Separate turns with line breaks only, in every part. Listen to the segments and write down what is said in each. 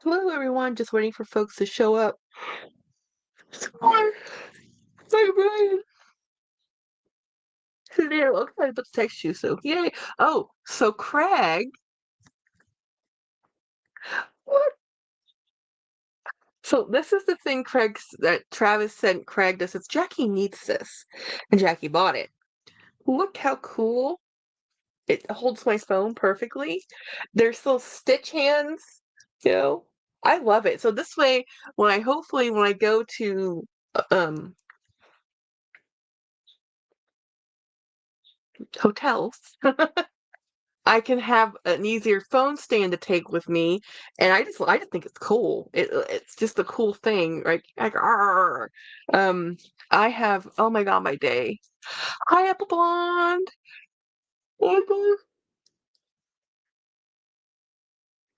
Hello, everyone. Just waiting for folks to show up. Hi, Brian. There. Okay, I about to text you. So yay. Oh, so Craig. What? So this is the thing that Travis sent Craig. This says Jackie needs this, and Jackie bought it. Look how cool it holds my phone perfectly. There's still stitch hands. You know, I love it. So this way, when I go to um hotels. I can have an easier phone stand to take with me, and I just think it's cool. It's just a cool thing, right? Um, I have oh my god, my day. Hi, Apple Blonde. Oh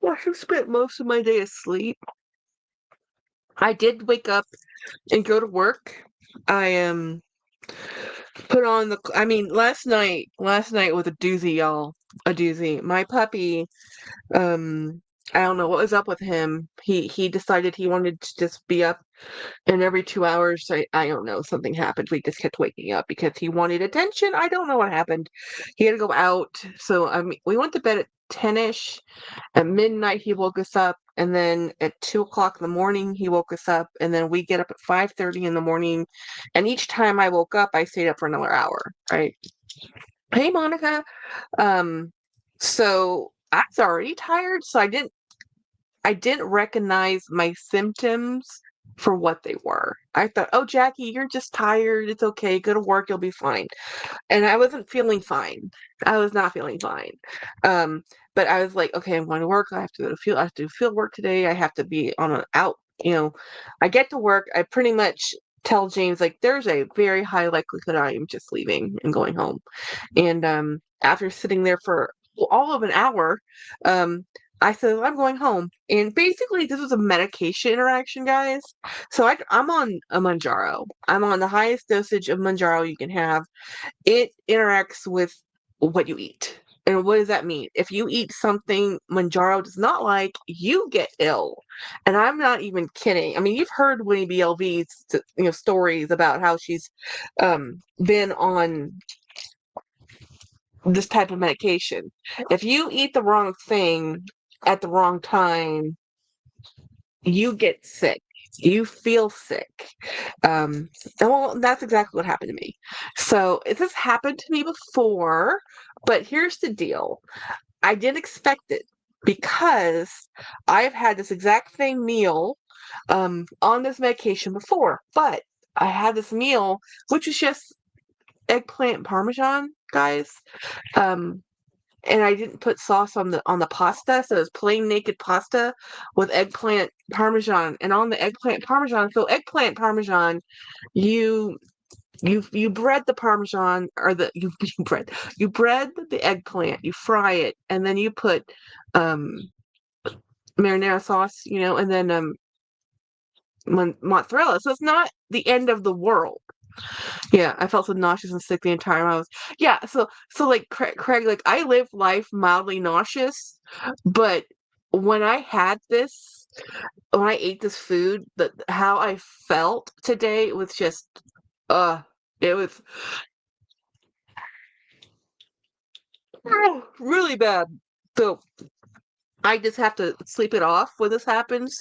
my gosh, I've spent most of my day asleep. I did wake up and go to work. I put on the. I mean, last night was a doozy, y'all. A doozy. My puppy. Um, I don't know what was up with him. He decided he wanted to just be up, and every 2 hours, I don't know, something happened. We just kept waking up because he wanted attention. I don't know what happened. He had to go out. So I mean, we went to bed at 10ish. At midnight, he woke us up, and then at 2 o'clock in the morning, he woke us up, and then we get up at 5:30 in the morning. And each time I woke up, I stayed up for another hour. Right? Hey, Monica. Um, so I was already tired, so I didn't recognize my symptoms for what they were. I thought, "Oh, Jackie, you're just tired. It's okay. Go to work. You'll be fine." And I wasn't feeling fine. I was not feeling fine. Um, but I was like, "Okay, I'm going to work. I have to do field work today. I have to be on an out, you know." I get to work. I pretty much tell James like there's a very high likelihood I am just leaving and going home. And after sitting there for all of an hour, um, I said, I'm going home. And basically, this was a medication interaction, guys. So I'm on a Manjaro. I'm on the highest dosage of Manjaro you can have. It interacts with what you eat. And what does that mean? If you eat something Manjaro does not like, you get ill. And I'm not even kidding. I mean, you've heard Winnie BLV's stories about how she's been on this type of medication. If you eat the wrong thing at the wrong time, you get sick. You feel sick. Um, and well, that's exactly what happened to me. So this has happened to me before, but here's the deal. I didn't expect it because I've had this exact same meal on this medication before, but I had this meal, which was just eggplant parmesan, guys. Um, and I didn't put sauce on the pasta, so it was plain naked pasta with eggplant parmesan. And on the eggplant parmesan, so eggplant parmesan, you you bread the parmesan or you bread the eggplant, you fry it, and then you put um marinara sauce, and then mozzarella. So it's not the end of the world. Yeah, I felt so nauseous and sick the entire time I was. Yeah, so like Craig, like I live life mildly nauseous, but when I had this, when I ate this food, how I felt today was just, uh, it was really bad. So I just have to sleep it off when this happens.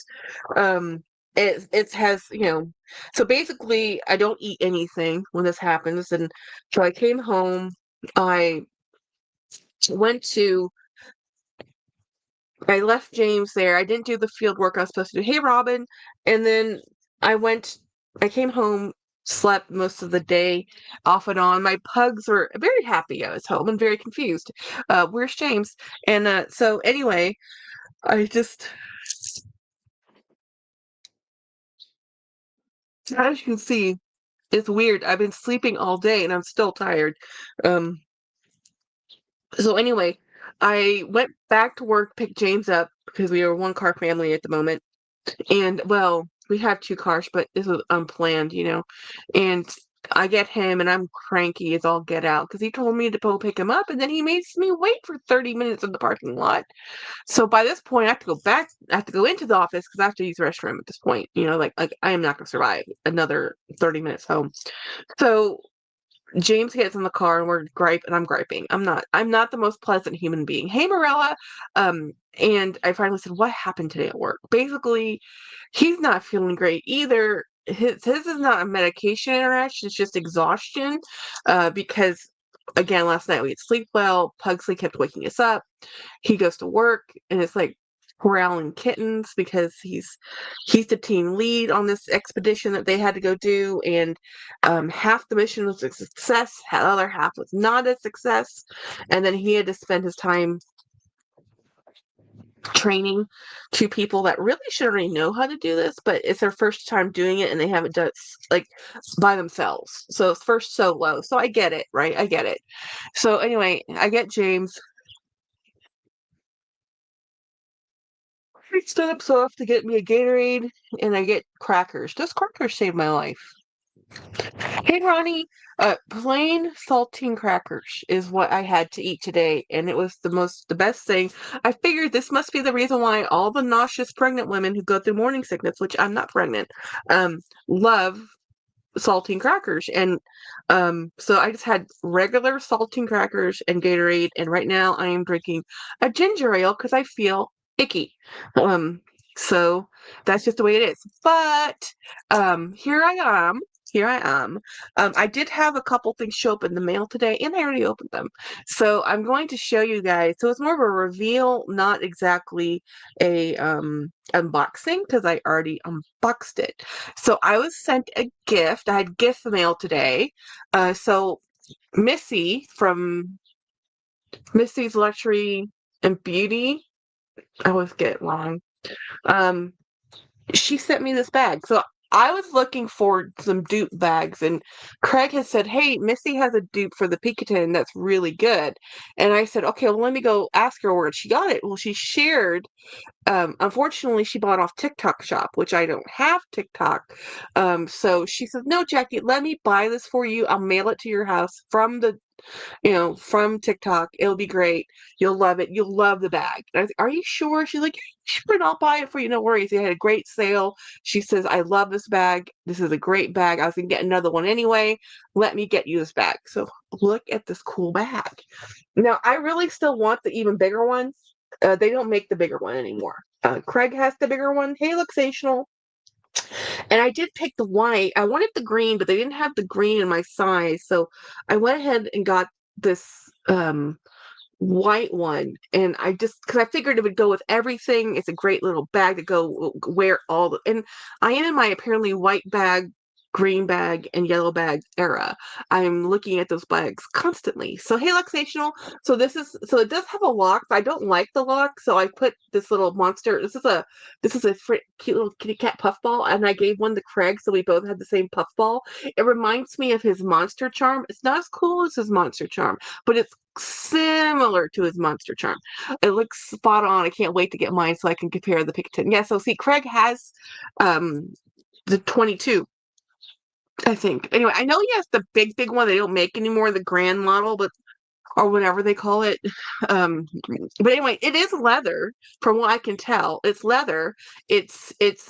Um, it has, so basically I don't eat anything when this happens, and so I came home. I went to I left James there. I didn't do the field work I was supposed to do. Hey, Robin. And then I went, I came home, slept most of the day off and on. My pugs were very happy I was home and very confused. Where's James? And so anyway, I just, as you can see, it's weird. I've been sleeping all day and I'm still tired. Um, so anyway, I went back to work, picked James up because we are a one car family at the moment. And well, we have two cars, but this was unplanned, and I get him and I'm cranky as all get out because he told me to go pick him up and then he makes me wait for 30 minutes in the parking lot. So by this point, I have to go back. I have to go into the office because I have to use the restroom at this point. Like I am not going to survive another 30 minutes home. So James gets in the car and I'm griping. I'm not the most pleasant human being. Hey, Morella. And I finally said, what happened today at work? Basically, he's not feeling great either. His is not a medication interaction, it's just exhaustion. Because again, last night we didn't sleep well. Pugsley kept waking us up. He goes to work and it's like corralling kittens because he's the team lead on this expedition that they had to go do, and half the mission was a success, the other half was not a success, and then he had to spend his time training two people that really should already know how to do this, but it's their first time doing it and they haven't done it like by themselves. So it's first solo. So I get it, right? I get it. So anyway, I get James. He stood up soft to get me a Gatorade, and I get crackers. Those crackers saved my life. Hey, Ronnie, plain saltine crackers is what I had to eat today, and it was the best thing. I figured this must be the reason why all the nauseous pregnant women who go through morning sickness, which I'm not pregnant, love saltine crackers. And so I just had regular saltine crackers and Gatorade, and right now I am drinking a ginger ale because I feel icky. Um, so that's just the way it is. But here I am. Here I am. I did have a couple things show up in the mail today, and I already opened them. So I'm going to show you guys. So it's more of a reveal, not exactly a unboxing, because I already unboxed it. So I was sent a gift. I had gift mail today. So Missy from Missy's Luxury and Beauty, I always get it wrong. Um, she sent me this bag. So I was looking for some dupe bags, and Craig has said, "Hey, Missy has a dupe for the Picatin that's really good." And I said, "Okay, well, let me go ask her where she got it." Well, she shared. Unfortunately, she bought off TikTok Shop, which I don't have TikTok. So she says, "No, Jackie, let me buy this for you. I'll mail it to your house from TikTok. It'll be great. You'll love it. You'll love the bag." And I was like, "Are you sure?" She's like, "Yeah, sure, and I'll buy it for you. No worries." They had a great sale. She says, "I love this bag. This is a great bag. I was gonna get another one anyway. Let me get you this bag." So look at this cool bag. Now, I really still want the even bigger one. They don't make the bigger one anymore. Craig has the bigger one. Hey, Luxational. And I did pick the white. I wanted the green, but they didn't have the green in my size. So I went ahead and got this white one. And because I figured it would go with everything. It's a great little bag to go wear and I am in my apparently white bag, green bag, and yellow bag era. I'm looking at those bags constantly. So hey, Luxational. So it does have a lock, but I don't like the lock. So I put this little monster. This is a cute little kitty cat puffball, and I gave one to Craig, so we both had the same puffball. It reminds me of his monster charm. It's not as cool as his monster charm, but it's similar to his monster charm. It looks spot on. I can't wait to get mine so I can compare the Picatin. Yeah, so see, Craig has the 22. I think. Anyway, I know he has the big one they don't make anymore, the grand model, or whatever they call it. Um, but anyway, it is leather, from what I can tell. It's leather. It's just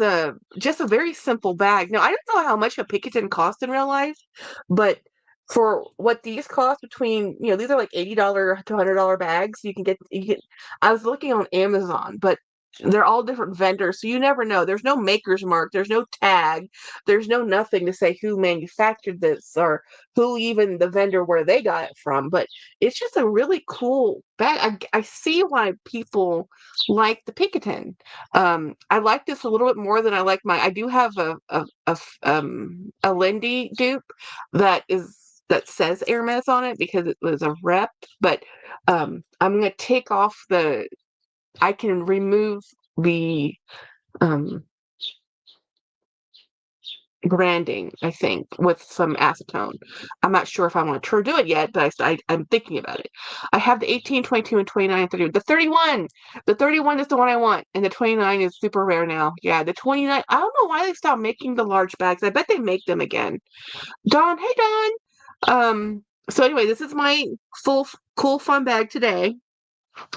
a very simple bag. Now, I don't know how much a Picatin cost in real life, but for what these cost, between these are like $80 to $100 bags. I was looking on Amazon, but they're all different vendors, so you never know. There's no maker's mark, there's no tag, there's no nothing to say who manufactured this or who, even the vendor, where they got it from. But it's just a really cool bag. I see why people like the Picatin. I like this a little bit more than I like I do have a Lindy dupe that says Hermes on it because it was a rep, but I'm gonna take off I can remove the um branding, I think, with some acetone. I'm not sure if I want to do it yet, but I'm thinking about it. I have the 18, 22, and 29, and 30. The 31! The 31 is the one I want, and the 29 is super rare now. Yeah, the 29, I don't know why they stopped making the large bags. I bet they make them again. Dawn, hey Dawn! So anyway, this is my full, cool, fun bag today.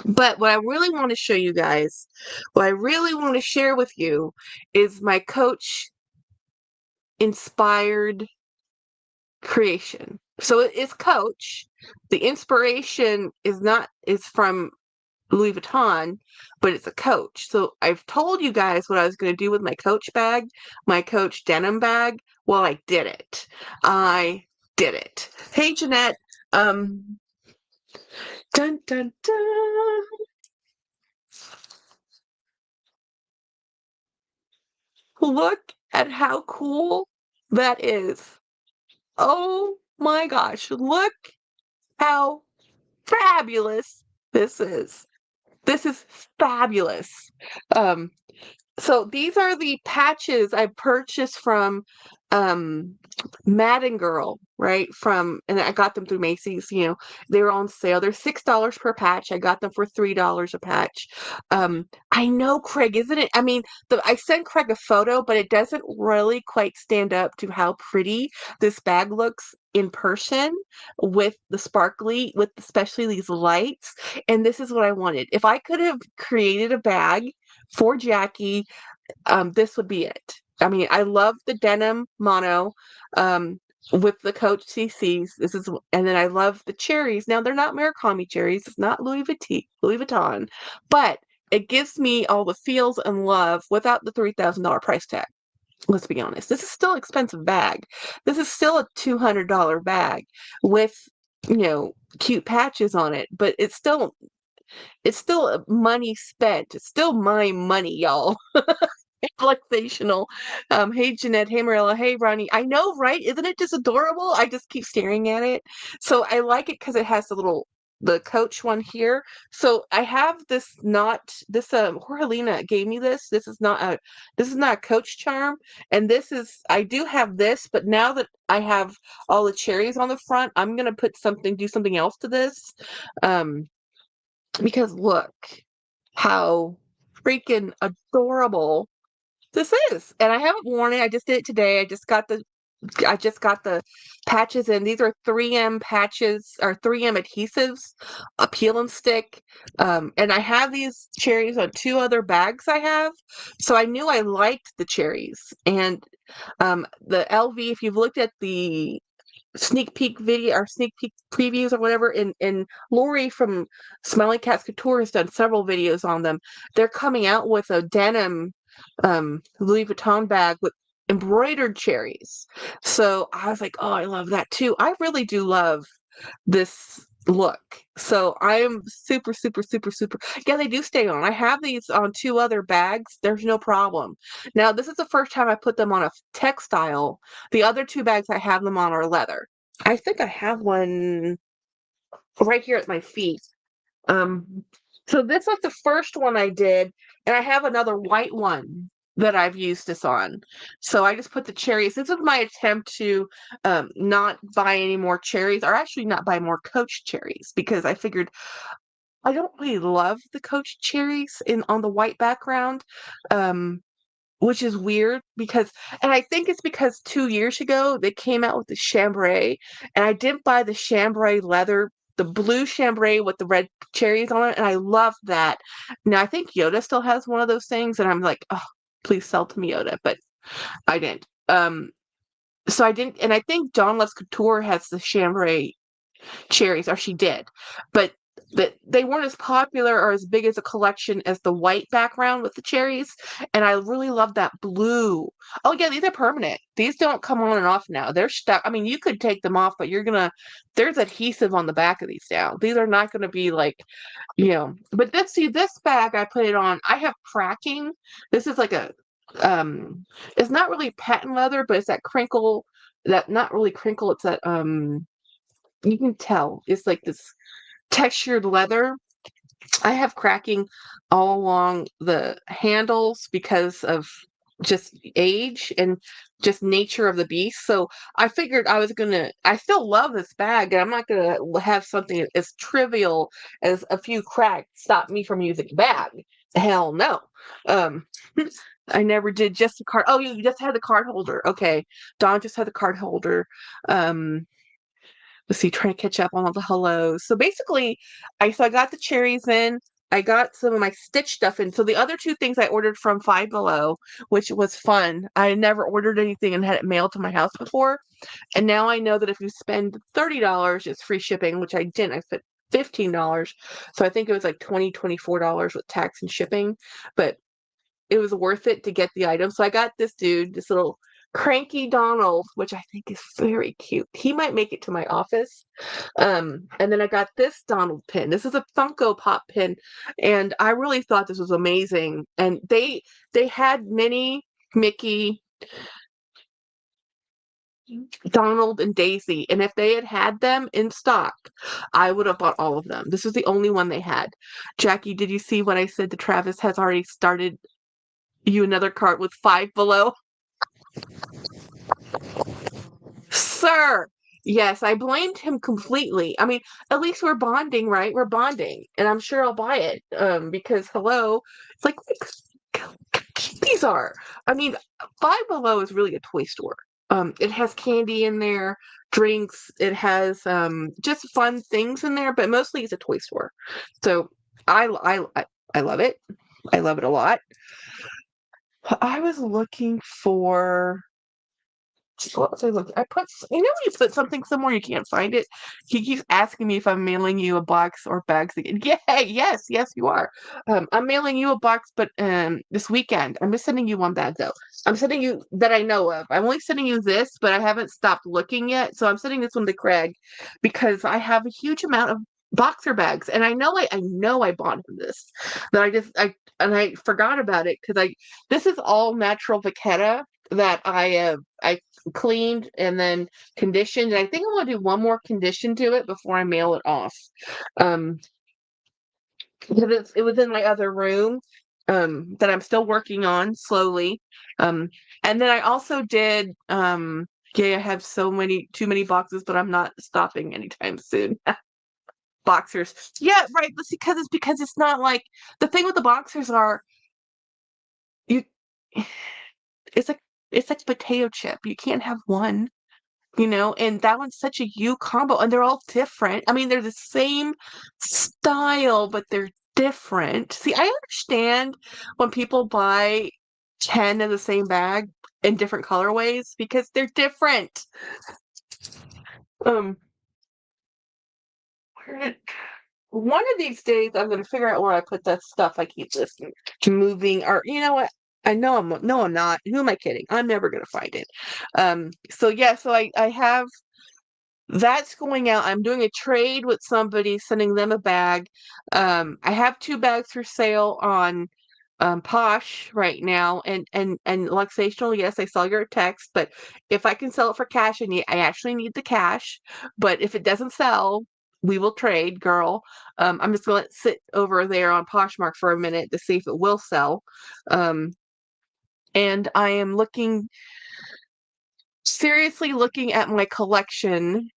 But what I really want to show you guys, what I really want to share with you is my Coach inspired creation. So it is Coach. The inspiration is from Louis Vuitton, but it's a Coach. So I've told you guys what I was going to do with my Coach bag, my Coach denim bag. Well, I did it. I did it. Hey, Jeanette. Dun dun dun. Look at how cool that is. Oh my gosh, look how fabulous this is. This is fabulous. Um, so these are the patches I purchased from um Madden Girl, right? And I got them through Macy's, they were on sale. They're $6 per patch. I got them for $3 a patch. I know, Craig, isn't it? I mean, I sent Craig a photo, but it doesn't really quite stand up to how pretty this bag looks in person with the sparkly, with especially these lights. And this is what I wanted. If I could have created a bag for Jackie, this would be it. I mean, I love the denim mono with the Coach CCs. And then I love the cherries. Now they're not Murakami cherries. It's not Louis Vuitton, but it gives me all the feels and love without the $3,000 price tag. Let's be honest. This is still an expensive bag. This is still a $200 bag with, cute patches on it, but it's still money spent. It's still my money, y'all. Relaxational. Hey Jeanette, hey Marilla, hey Ronnie. I know, right? Isn't it just adorable? I just keep staring at it. So I like it because it has the Coach one here. So I have Jorgelina gave me this. This is not a Coach charm. And I do have this, but now that I have all the cherries on the front, I'm gonna do something else to this. Because look how freaking adorable this is. And I haven't worn it. I just did it today. I just got the patches in. These are 3M patches or 3M adhesives, a peel and stick. And I have these cherries on two other bags I have. So I knew I liked the cherries. And the LV, if you've looked at the sneak peek video or sneak peek previews or whatever, and Lori from Smiling Cats Couture has done several videos on them. They're coming out with a denim Louis Vuitton bag with embroidered cherries. So I was like, oh, I love that too. I really do love this look. So I'm super, super, super, super. Yeah, they do stay on. I have these on two other bags. There's no problem. Now, this is the first time I put them on a textile. The other two bags I have them on are leather. I think I have one right here at my feet. So this was the first one I did, and I have another white one that I've used this on. So I just put the cherries. This is my attempt to not buy any more cherries, or actually not buy more Coach cherries, because I figured I don't really love the Coach cherries on the white background. Which is weird and I think it's because 2 years ago they came out with the chambray, and I didn't buy the chambray leather, the blue chambray with the red cherries on it, and I love that. Now I think Yoda still has one of those things, and I'm like, oh, please sell to me, Yoda, but I didn't. So I didn't, and I think Dawn Loves Couture has the chambray cherries, or she did, but they weren't as popular or as big as a collection as the white background with the cherries. And I really love that blue. Oh yeah, these are permanent. These don't come on and off now. They're stuck. I mean, you could take them off, but there's adhesive on the back of these now. These are not gonna be like, but this bag I put it on, I have cracking. This is like it's not really patent leather, but it's that crinkle, that not really crinkle, it's that you can tell it's like this textured leather. I have cracking all along the handles because of just age and just nature of the beast. So I figured I still love this bag, and I'm not gonna have something as trivial as a few cracks stop me from using the bag. Hell no. Um, I never did just a card. Oh, you just had the card holder. Okay. Dawn just had the card holder. Um, let's see, trying to catch up on all the hellos. So basically, I got the cherries in. I got some of my Stitch stuff in. So the other two things I ordered from Five Below, which was fun. I had never ordered anything and had it mailed to my house before. And now I know that if you spend $30, it's free shipping, which I didn't. I spent $15. So I think it was like $24 with tax and shipping. But it was worth it to get the item. So I got this dude, this little cranky Donald, which I think is very cute. He might make it to my office. And then I got this Donald pin. This is a Funko Pop pin, and I really thought this was amazing. And they had Minnie, Mickey, Donald, and Daisy, and if they had had them in stock, I would have bought all of them. This was the only one they had. Jackie, did you see what I said to Travis has already started you another cart with Five Below? Sir, yes, I blamed him completely. I mean, at least we're bonding, right? We're bonding, and I'm sure I'll buy it. Because hello, it's like look how cute these are. I mean, Five Below is really a toy store. It has candy in there, drinks. It has just fun things in there, but mostly it's a toy store. So I love it. I love it a lot. I was looking for what was I looking? You know, when you put something somewhere you can't find it. He keeps asking me if I'm mailing you a box or bags again. Yeah, yes, you are. I'm mailing you a box, but this weekend. I'm just sending you one bag though. I'm sending you that I know of. I'm only sending you this, but I haven't stopped looking yet. So I'm sending this one to Craig because I have a huge amount of boxer bags, and I know I bought him this. That I forgot about it because I this is all natural Vachetta that I cleaned and then conditioned. And I think I'm gonna do one more condition to it before I mail it off. Um, because it was in my other room, that I'm still working on slowly. Um, and then I also did, yeah, I have too many boxes, but I'm not stopping anytime soon. Boxers. Yeah, right. But because it's not like the thing with the boxers are you it's like it's like potato chip. You can't have one. And that one's such a U combo, and they're all different. I mean, they're the same style, but they're different. See, I understand when people buy 10 of the same bag in different colorways because they're different. Um, where did one of these days I'm gonna figure out where I put that stuff I keep listening to moving, or you know what? I know I'm not. Who am I kidding? I'm never gonna find it. So yeah, so I have that's going out. I'm doing a trade with somebody, sending them a bag. I have two bags for sale on Posh right now, and Luxational. Yes, I saw your text, but if I can sell it for cash, I actually need the cash. But if it doesn't sell, we will trade, girl. I'm just gonna let it sit over there on Poshmark for a minute to see if it will sell. Um, and I am seriously looking at my collection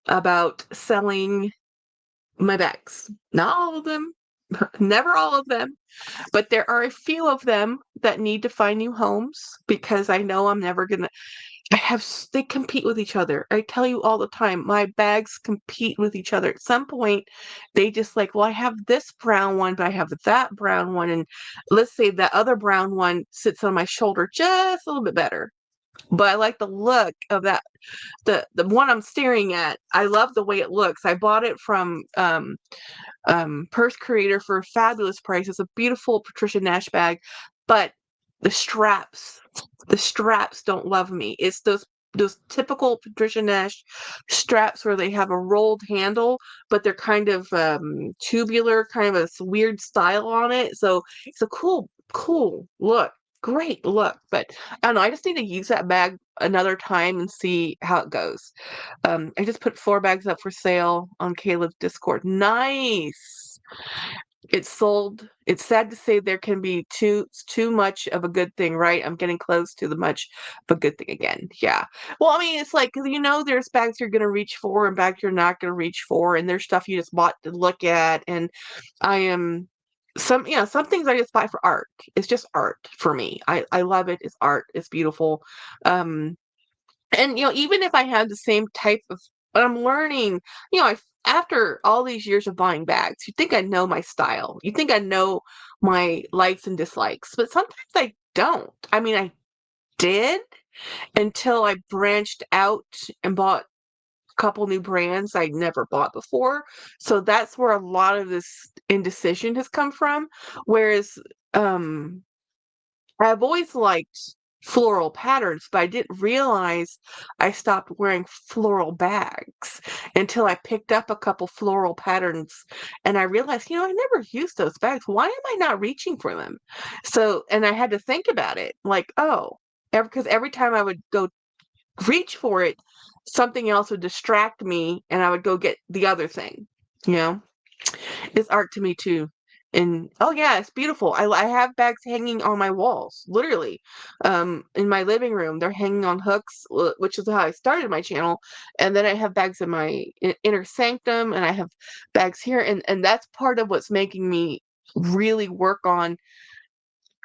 about selling my bags. Not all of them, never all of them, but there are a few of them that need to find new homes because I know I'm never gonna. They compete with each other. I tell you all the time, my bags compete with each other. At some point, they just like, well, I have this brown one, but I have that brown one, and let's say that other brown one sits on my shoulder just a little bit better. But I like the look of that the one I'm staring at. I love the way it looks. I bought it from Purse Creator for a fabulous price. It's a beautiful Patricia Nash bag, but the straps, the straps don't love me. It's those typical Patricia Nash straps where they have a rolled handle, but they're kind of tubular, kind of a weird style on it. So it's a cool look. Great look, but I don't know. I just need to use that bag another time and see how it goes. I just put 4 bags up for sale on Caleb's Discord. Nice. It's sold. It's sad to say there can be too much of a good thing, right? I'm getting close to the much of a good thing again. Yeah. Well, I mean, it's like, 'cause there's bags you're gonna reach for and bags you're not gonna reach for, and there's stuff you just bought to look at, and I am some things I just buy for art. It's just art for me. I love it. It's art. It's beautiful. Um, and even if I had the same type of, but I'm learning, after all these years of buying bags, you think I know my style. You think I know my likes and dislikes, but sometimes I don't. I mean, I did until I branched out and bought a couple new brands I'd never bought before. So that's where a lot of this indecision has come from. Whereas, um, I've always liked floral patterns, but I didn't realize I stopped wearing floral bags until I picked up a couple floral patterns and I realized, I never used those bags. Why am I not reaching for them? So, and I had to think about it like, oh, because every time I would go reach for it, something else would distract me and I would go get the other thing, you know? It's art to me too. And oh yeah, it's beautiful. I have bags hanging on my walls, literally. In my living room, they're hanging on hooks, which is how I started my channel. And then I have bags in my inner sanctum, and I have bags here, and that's part of what's making me really work on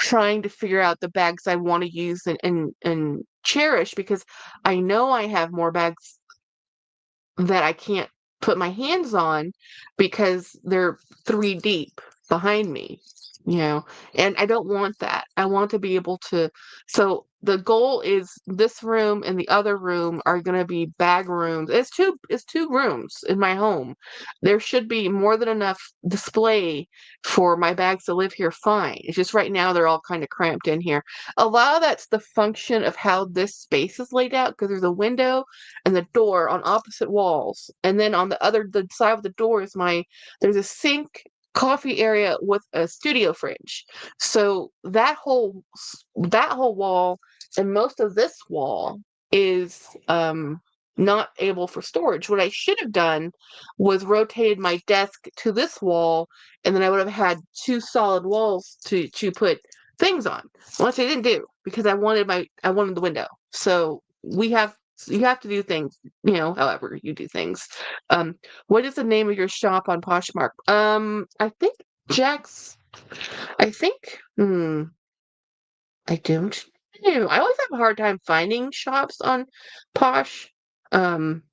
trying to figure out the bags I want to use and cherish, because I know I have more bags that I can't put my hands on because they're 3 deep behind me, you know, and I don't want that. I want to be able to, so the goal is this room and the other room are gonna be bag rooms. It's two rooms in my home. There should be more than enough display for my bags to live here fine. It's just right now they're all kind of cramped in here. A lot of that's the function of how this space is laid out, because there's a window and the door on opposite walls. And then on the side of the door is there's a sink, coffee area with a studio fridge. So that whole wall and most of this wall is not able for storage. What I should have done was rotated my desk to this wall, and then I would have had two solid walls to put things on. Which I didn't do because I wanted the window. So you have to do things, however you do things. Um, what is the name of your shop on Poshmark? I think Jack's. I think. I don't know. I always have a hard time finding shops on Posh. Um,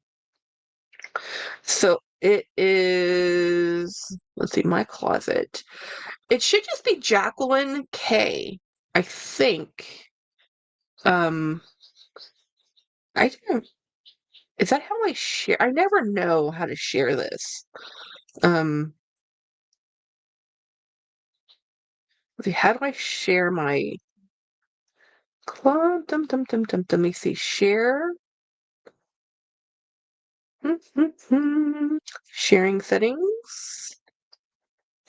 so it is. Let's see, my closet. It should just be Jacqueline K. I think. Um, I don't. Is that how I share? I never know how to share this. Um, let's see, how do I share my club? Let me see. Share. Sharing settings.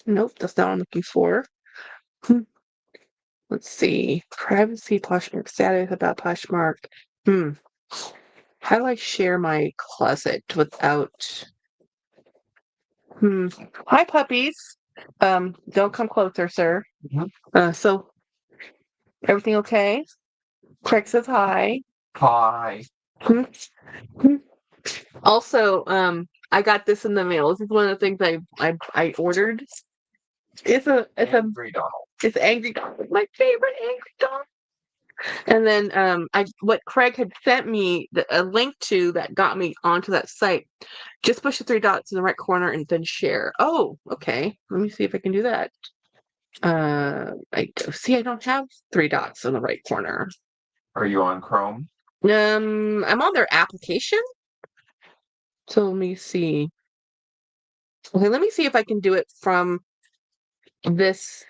Nope, that's not what I'm looking for. Hmm, Let's see. Privacy, Poshmark status about Poshmark. Hmm. How do I share my closet without? Hmm. Hi, puppies. Don't come closer, sir. So everything okay? Craig says hi. Hi. Hmm, hmm. Also, I got this in the mail. This is one of the things I ordered. It's Angry Donald. It's Angry Donald. My favorite Angry Donald. And then what Craig had sent me a link to that got me onto that site. Just push the three dots in the right corner and then share. Oh, okay. Let me see if I can do that. I don't have three dots in the right corner. Are you on Chrome? I'm on their application. So let me see. Okay, let me see if I can do it from this.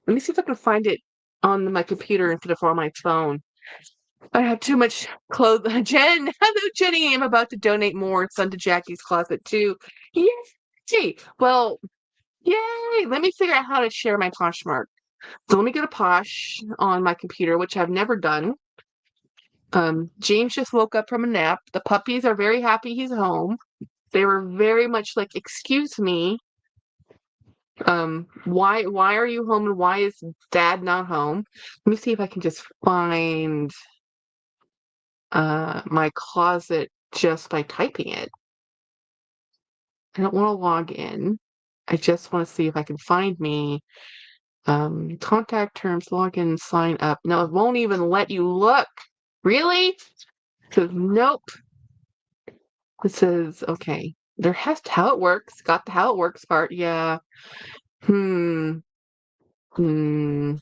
Let me see if I can find it on my computer instead of on my phone. I have too much clothes. Hello, Jenny. I'm about to donate more. Son to Jackie's closet too. Yay! Well, yay! Let me figure out how to share my Poshmark. So let me go to Posh on my computer, which I've never done. James just woke up from a nap. The puppies are very happy he's home. They were very much like, "Excuse me." Why are you home and why is dad not home? Let me see if I can just find my closet just by typing it. I don't want to log in. I just want to see if I can find me. Contact terms, login, sign up. No, it won't even let you look. Really? It says nope. It says okay. There has to, how it works. Got the how it works part. Yeah. Hmm. Hmm.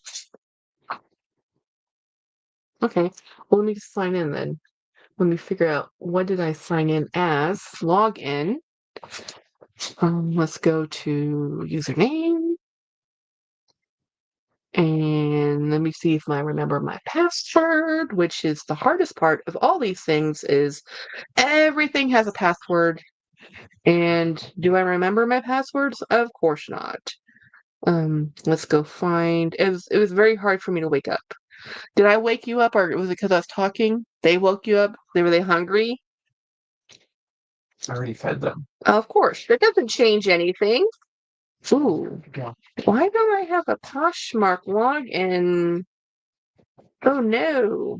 Okay. Well, let me just sign in then. Let me figure out what did I sign in as. Log in. Let's go to username. And let me see if I remember my password, which is the hardest part of all these things is everything has a password. And do I remember my passwords? Of course not. Let's go find it was very hard for me to wake up. Did I wake you up or was it because I was talking? They woke you up? Were they hungry?
I already fed them.
Of course. That doesn't change anything. Ooh. Why don't I have a Poshmark login? Oh no.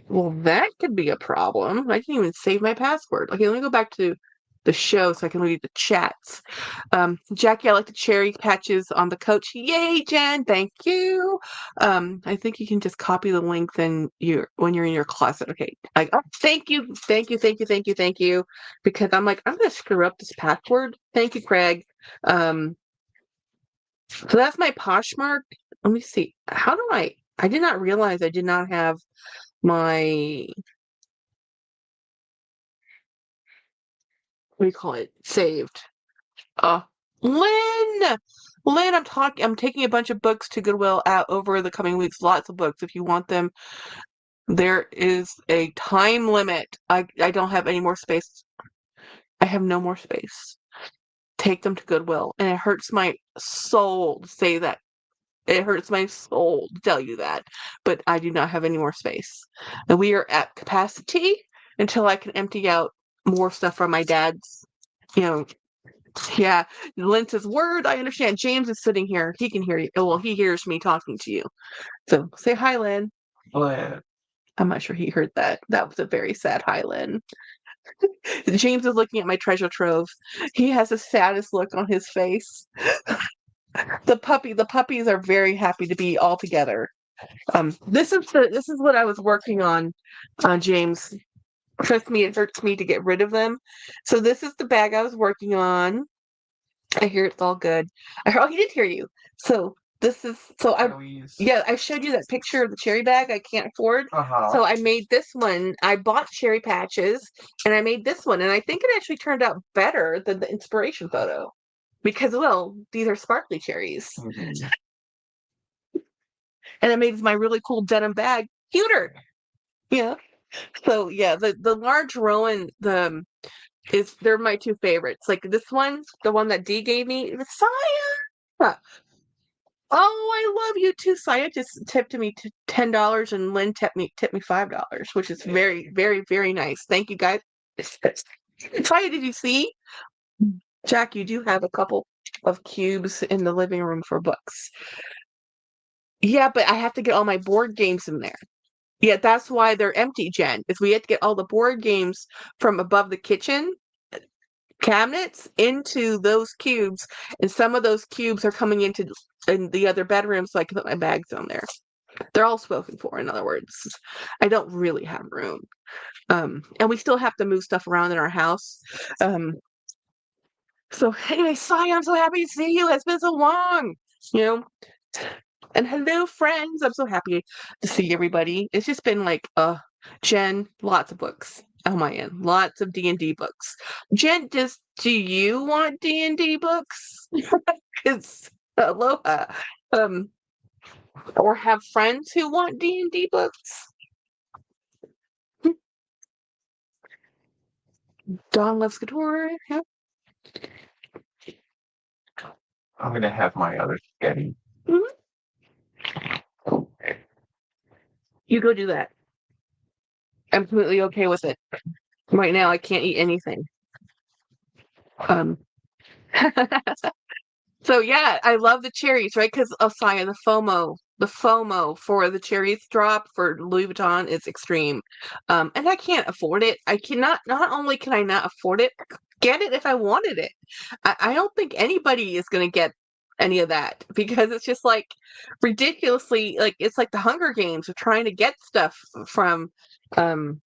Well, that could be a problem. I didn't even save my password. Okay, let me go back to the show so I can read the chats. Jackie, I like the cherry patches on the coach. Yay, Jen! Thank you. I think you can just copy the link then when you're in your closet. Okay. Like, oh, thank you, thank you, thank you, thank you, thank you. Because I'm like, I'm gonna screw up this password. Thank you, Craig. So that's my Poshmark. Let me see. How do I did not realize I did not have my what do you call it? Saved. Uh Lynn! Lynn, I'm taking a bunch of books to Goodwill out over the coming weeks. Lots of books. If you want them, there is a time limit. I don't have any more space. I have no more space. Take them to Goodwill. And it hurts my soul to say that. It hurts my soul to tell you that. But I do not have any more space. And we are at capacity until I can empty out more stuff from my dad's, you know, yeah, Lynn says, word, I understand. James is sitting here. He can hear you. Oh, well, he hears me talking to you. So say hi, Lynn.
But
I'm not sure he heard that. That was a very sad hi, Lynn. James is looking at my treasure trove. He has the saddest look on his face. The puppies are very happy to be all together. This is what I was working on, James. Trust me, it hurts me to get rid of them. So this is the bag I was working on. I hear it's all good. Oh, he did hear you. So this is so I
Louise.
yeah, I showed you that picture of the cherry bag I can't afford.
Uh-huh.
So I made this one. I bought cherry patches and I made this one, and I think it actually turned out better than the inspiration photo. Because well, these are sparkly cherries.
Mhm.
And it made my really cool denim bag cuter. Yeah. So yeah, the large Rowan they're my two favorites. Like this one, the one that Dee gave me, Messiah. Oh, I love you too. Saya just tipped me to $10 and Lynn tipped me $5, which is very, very, very nice. Thank you guys. Saya, did you see? Jack, you do have a couple of cubes in the living room for books. Yeah, but I have to get all my board games in there. Yeah, that's why they're empty, Jen, is we have to get all the board games from above the kitchen cabinets into those cubes, and some of those cubes are coming into in the other bedroom so I can put my bags on there. They're all spoken for, in other words. I don't really have room. And we still have to move stuff around in our house. Um, so anyway, Sai, I'm so happy to see you. It's been so long. You know, and hello, friends. I'm so happy to see everybody. It's just been like, Jen, lots of books on my end, lots of D&D books. Jen, do you want D&D books? Because aloha, um, or have friends who want D&D books. Dawn loves Couture. Yep.
I'm gonna have my other spaghetti.
Mhm. You go do that. I'm completely okay with it. Right now, I can't eat anything. Um, So yeah, I love the cherries, right? Because Osaya, the FOMO for the cherries drop for Louis Vuitton is extreme. And I can't afford it. I cannot, not only can I not afford it, get it if I wanted it. I don't think anybody is gonna get any of that because it's just like ridiculously like it's like the Hunger Games of trying to get stuff from um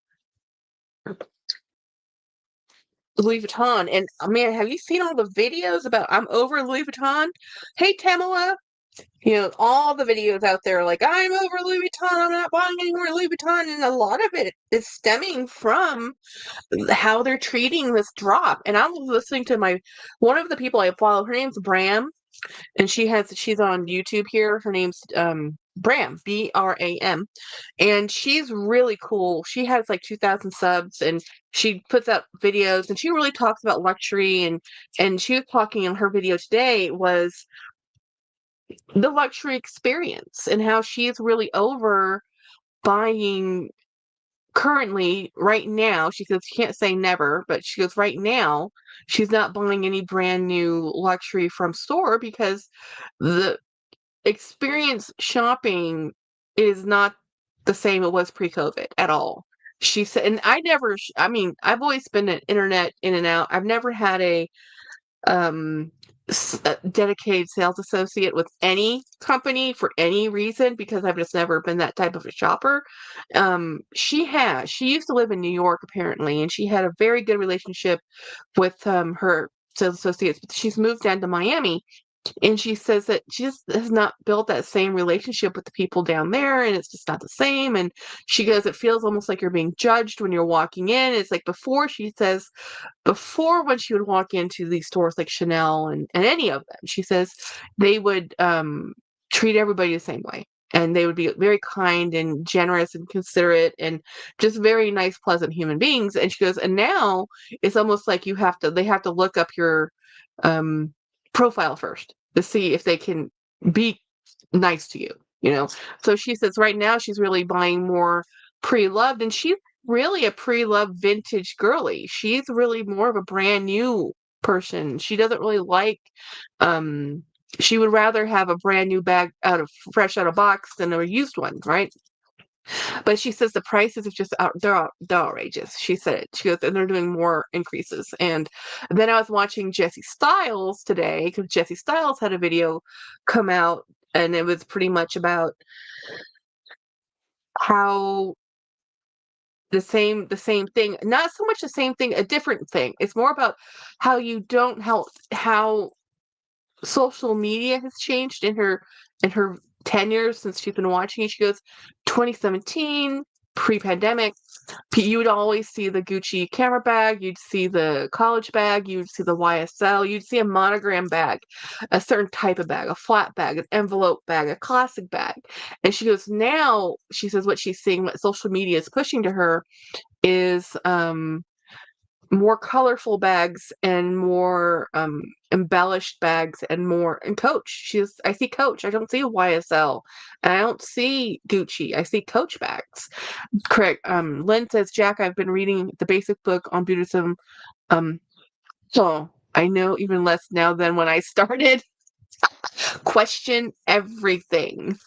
Louis Vuitton. And man, have you seen all the videos about I'm over Louis Vuitton? Hey Tamala, all the videos out there like, I'm over Louis Vuitton, I'm not buying any more Louis Vuitton. And a lot of it is stemming from how they're treating this drop. And I was listening to one of the people I follow, her name's Bram, and she's on YouTube here. Her name's Bram, Bram. And she's really cool. She has like 2,000 subs and she puts out videos and she really talks about luxury and she was talking in her video today was the luxury experience and how she's really over buying currently right now. She goes, she can't say never, but she goes right now she's not buying any brand new luxury from store because the experience shopping is not the same it was pre-COVID at all. She said, and I mean, I've always been an internet in and out. I've never had um, a dedicated sales associate with any company for any reason because I've just never been that type of a shopper. She used to live in New York apparently, and she had a very good relationship with her sales associates. But she's moved down to Miami, and she says that she just has not built that same relationship with the people down there, and it's just not the same. And she goes, it feels almost like you're being judged when you're walking in. It's like before, she says, before when she would walk into these stores like Chanel and any of them, she says they would treat everybody the same way. And they would be very kind and generous and considerate and just very nice, pleasant human beings. And she goes, and now it's almost like they have to look up your um, profile first to see if they can be nice to you. So she says right now she's really buying more pre-loved, and she's really a pre-loved vintage girly. She's really more of a brand new person. She doesn't really like um she would rather have a brand new bag fresh out of box than a used one, right? But she says the prices are just they're outrageous. She said she goes, and they're doing more increases. And then I was watching Jessie Styles today because Jessie Styles had a video come out, and it was pretty much about how the same thing, not so much the same thing, a different thing. It's more about how you don't how social media has changed in her tenure since she's been watching it. She goes, 2017, pre-pandemic, you would always see the Gucci camera bag, you'd see the college bag, you'd see the YSL, you'd see a monogram bag, a certain type of bag, a flat bag, an envelope bag, a classic bag. And she goes, now she says what she's seeing, what social media is pushing to her is more colorful bags and more embellished bags and more and Coach. I see Coach. I don't see a YSL. And I don't see Gucci. I see Coach bags. Correct. Lynn says, Jack, I've been reading the basic book on Buddhism. Um, so I know even less now than when I started. Question everything.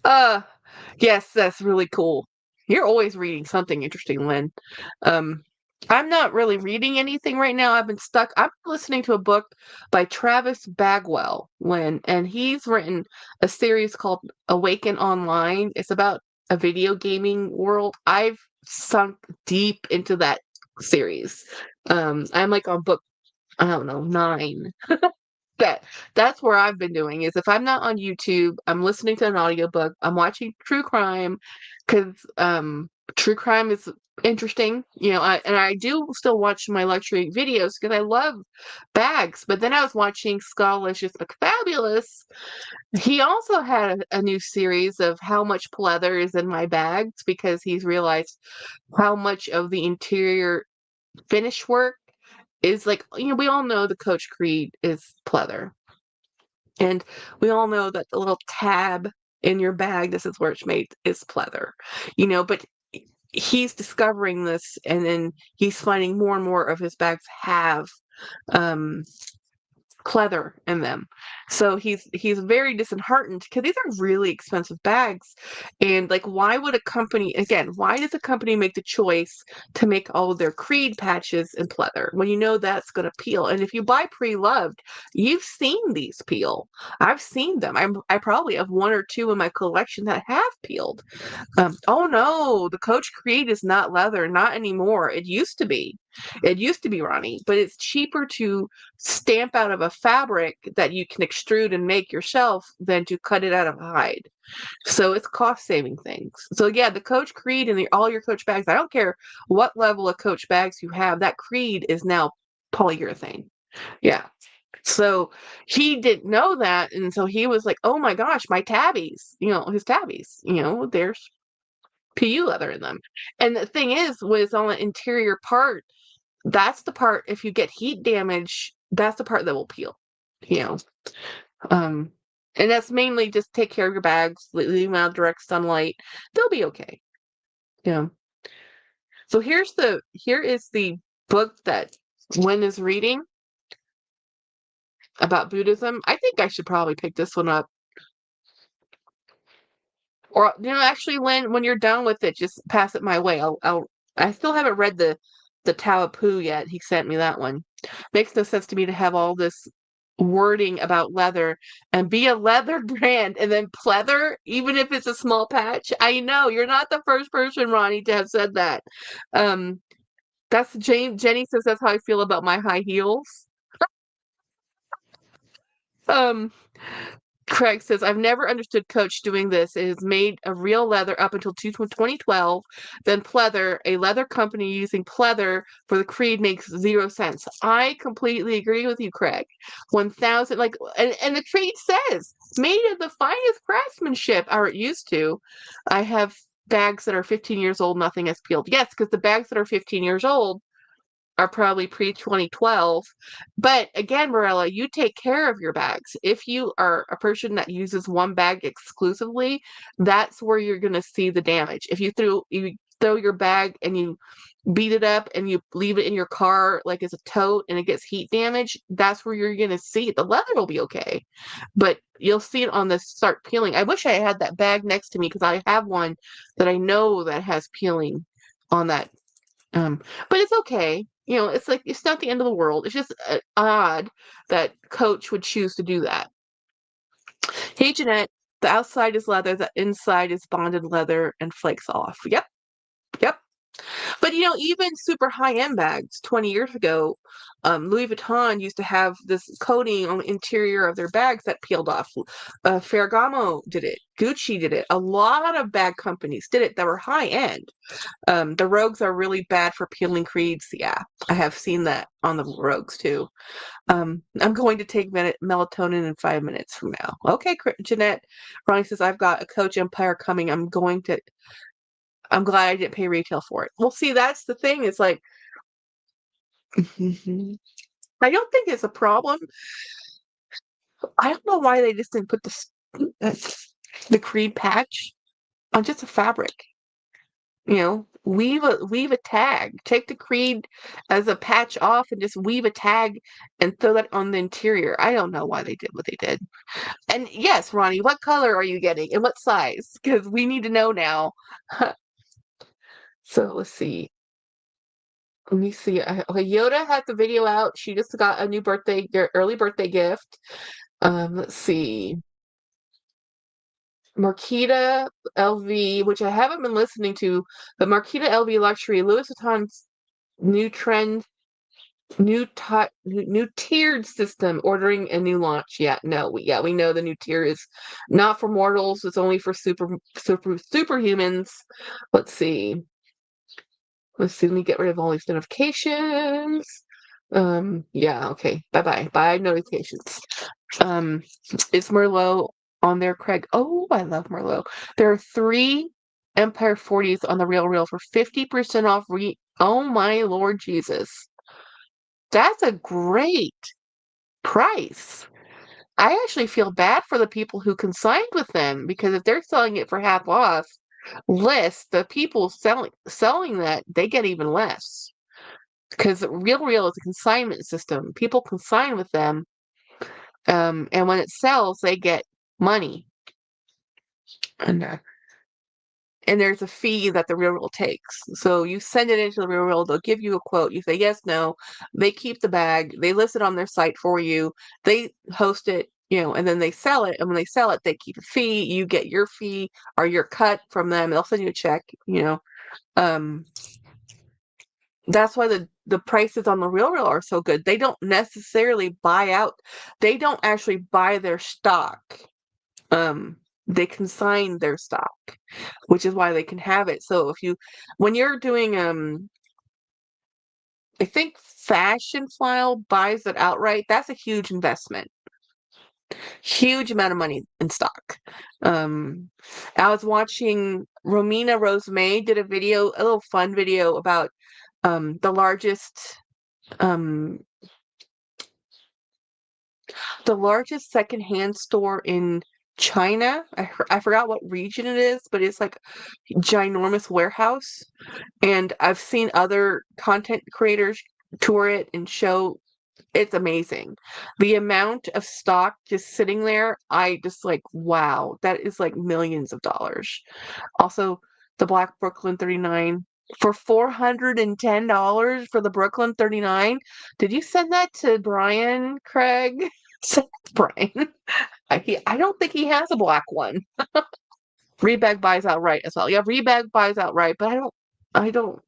Uh yes, that's really cool. You're always reading something interesting, Lynn. Um, I'm not really reading anything right now. I've been stuck. I'm listening to a book by Travis Bagwell, Lynn, and he's written a series called Awaken Online. It's about a video gaming world. I've sunk deep into that series. I'm like on book, I don't know, 9. That's where I've been doing is if I'm not on YouTube, I'm listening to an audiobook, I'm watching true crime because true crime is interesting. I do still watch my luxury videos because I love bags. But then I was watching Scottish McFabulous. He also had a new series of how much pleather is in my bags because he's realized how much of the interior finish work is like, we all know the Coach Creed is pleather. And we all know that the little tab in your bag, this is where it's made, is pleather. But he's discovering this, and then he's finding more and more of his bags have um pleather in them. So he's very disheartened because these are really expensive bags. And like, why would a company, again, why does a company make the choice to make all of their Creed patches in pleather when you know that's going to peel? And if you buy pre-loved, you've seen these peel. I've seen them. I probably have one or two in my collection that have peeled. Oh no, the Coach Creed is not leather, not anymore. It used to be. It used to be, Ronnie, but it's cheaper to stamp out of a fabric that you can extrude and make yourself than to cut it out of hide. So it's cost saving things. So yeah, the Coach Creed and all your Coach bags, I don't care what level of Coach bags you have, that Creed is now polyurethane. Yeah. So he didn't know that. And so he was like, oh my gosh, my tabbies, his tabbies, there's PU leather in them. And the thing is, was on the interior part, that's the part, if you get heat damage, that's the part that will peel, you know. Um, and that's mainly just take care of your bags, leave them out of direct sunlight. They'll be okay. So here is the book that Wen is reading about Buddhism. I think I should probably pick this one up. Or actually, when you're done with it, just pass it my way. I still haven't read the Tao of Pooh yet. He sent me that one. Makes no sense to me to have all this wording about leather and be a leather brand and then pleather, even if it's a small patch. I know you're not the first person, Ronnie, to have said that. That's Jenny says that's how I feel about my high heels. Um, Craig says, I've never understood Coach doing this. It has made a real leather up until 2012. Then pleather, a leather company using pleather for the Creed makes 0 sense. I completely agree with you, Craig. 1,000, like, and the Creed says, made of the finest craftsmanship, or it used to. I have bags that are 15 years old, nothing has peeled. Yes, because the bags that are 15 years old are probably pre-2012. But again, Morella, you take care of your bags. If you are a person that uses one bag exclusively, that's where you're going to see the damage. If you throw your bag and you beat it up and you leave it in your car like it's a tote and it gets heat damage, that's where you're going to see it. The leather will be okay, but you'll see it on the start peeling. I wish I had that bag next to me because I have one that I know that has peeling on that. But it's okay. It's like, it's not the end of the world. It's just odd that Coach would choose to do that. Hey, Jeanette, the outside is leather, the inside is bonded leather and flakes off. Yep, yep. But even super high-end bags 20 years ago, Louis Vuitton used to have this coating on the interior of their bags that peeled off. Ferragamo did it. Gucci did it. A lot of bag companies did it that were high-end. The Rogues are really bad for peeling Creeds. Yeah, I have seen that on the Rogues too. I'm going to take melatonin in 5 minutes from now. Okay, Jeanette. Ronnie says, I've got a Coach Empire coming. I'm glad I didn't pay retail for it. Well, see, that's the thing. It's like, I don't think it's a problem. I don't know why they just didn't put the Creed patch on just a fabric. Weave a tag. Take the Creed as a patch off and just weave a tag and throw that on the interior. I don't know why they did what they did. And yes, Ronnie, what color are you getting and what size? Because we need to know now. So let's see. Let me see. Okay, Yoda had the video out. She just got a new early birthday gift. Let's see. Marquita LV, which I haven't been listening to, but Marquita LV Luxury, Louis Vuitton's new trend, new tiered system, ordering a new launch. Yeah, no, we know the new tier is not for mortals. It's only for superhumans. Let's see. Let me get rid of all these notifications. Yeah, okay. Bye-bye. Bye notifications. Is Merlot on there, Craig? Oh, I love Merlot. There are 3 Empire 40s on the Real for 50% off. Oh my Lord Jesus. That's a great price. I actually feel bad for the people who consigned with them because if they're selling it for half off, list, the people selling that, they get even less. Because Real is a consignment system. People consign with them, and when it sells, they get money. And there's a fee that the Real takes. So you send it into the Real, they'll give you a quote. You say yes, no. They keep the bag. They list it on their site for you. They host it, and then they sell it. And when they sell it, they keep a fee. You get your fee or your cut from them. They'll send you a check. Um, that's why the prices on the Real are so good. They don't necessarily buy out. They don't actually buy their stock. Um, they consign their stock, which is why they can have it. So when you're doing, I think Fashion File buys it outright. That's a huge investment, huge amount of money in stock. I was watching Romina Rose May did a little fun video about the largest um secondhand store in China. I forgot what region it is, but it's like ginormous warehouse. And I've seen other content creators tour it and show it's amazing. The amount of stock just sitting there, I just like, wow, that is like millions of dollars. Also, the Black Brooklyn 39 for $410 for the Brooklyn 39. Did you send that to Brian, Craig? Send it to Brian. I don't think he has a black one. Rebag buys outright as well. Yeah, Rebag buys outright, but I don't,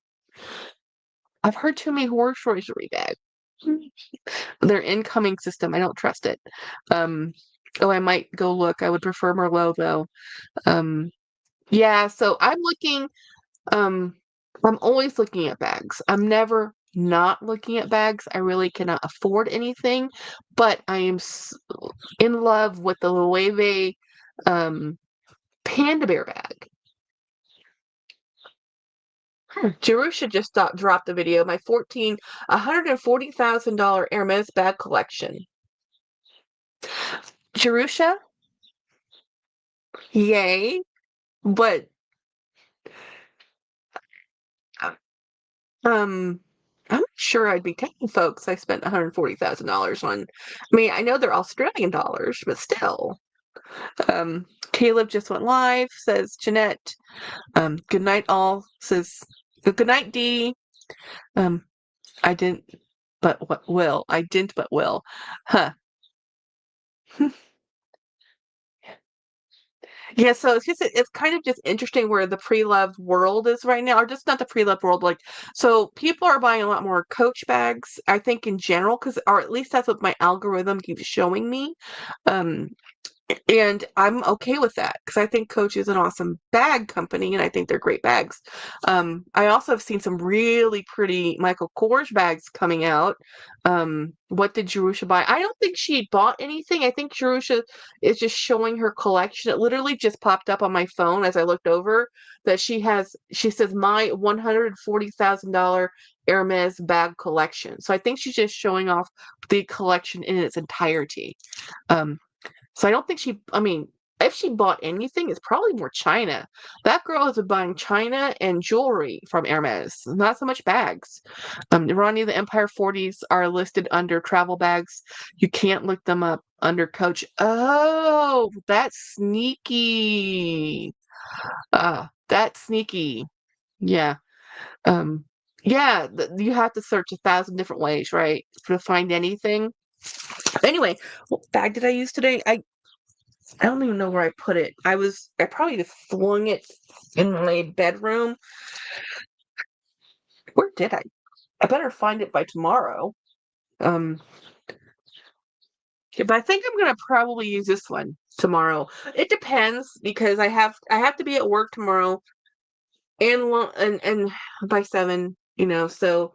I've heard too many horror stories of Rebag. Their incoming system, I don't trust it. I might go look. I would prefer Merlot though. Yeah, so um, I'm always looking at bags. I'm never not looking at bags. I really cannot afford anything, but I am in love with the Loewe um, Panda Bear bag. Jerusha just dropped the video. My $140,000 Hermes bag collection. Jerusha, yay! But uh, um, I'm not sure I'd be telling folks I spent $140,000 on. I mean, I know they're Australian dollars, but still. Caleb just went live. Says Jeanette. Good night, all. Says good night, D. Um, I didn't, but what will? I didn't, but will. Huh. Yeah, so it's kind of just interesting where the pre-loved world is right now, or just not the pre-loved world. Like, so people are buying a lot more Coach bags, I think in general, or at least that's what my algorithm keeps showing me. Um, and I'm okay with that because I think Coach is an awesome bag company and I think they're great bags. I also have seen some really pretty Michael Kors bags coming out. What did Jerusha buy? I don't think she bought anything. I think Jerusha is just showing her collection. It literally just popped up on my phone as I looked over that she says my $140,000 Hermes bag collection. So I think she's just showing off the collection in its entirety. So I don't think if she bought anything, it's probably more China. That girl has been buying China and jewelry from Hermes, not so much bags. Ronnie, the Empire 40s are listed under travel bags. You can't look them up under Coach. Oh, that's sneaky. That's sneaky. Yeah. Um, yeah, you have to search 1,000 different ways, right, to find anything. Anyway, what bag did I use today? I don't even know where I put it. I probably just flung it in my bedroom. Where did I? I better find it by tomorrow. Um, but I think I'm gonna probably use this one tomorrow. It depends because I have to be at work tomorrow and by 7, so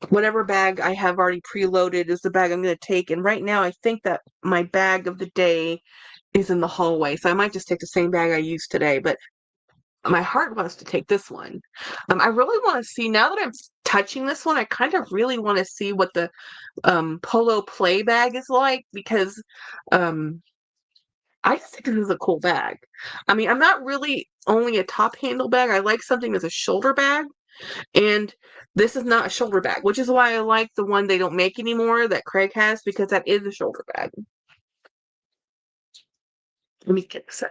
whatever bag I have already preloaded is the bag I'm gonna take. And right now I think that my bag of the day is in the hallway. So I might just take the same bag I used today, but my heart wants to take this one. I really want to see, now that I'm touching this one, I kind of really want to see what the Polo Play bag is like because I just think this is a cool bag. I mean, I'm not really only a top handle bag. I like something that's a shoulder bag. And this is not a shoulder bag, which is why I like the one they don't make anymore that Craig has, because that is a shoulder bag. Let me get this.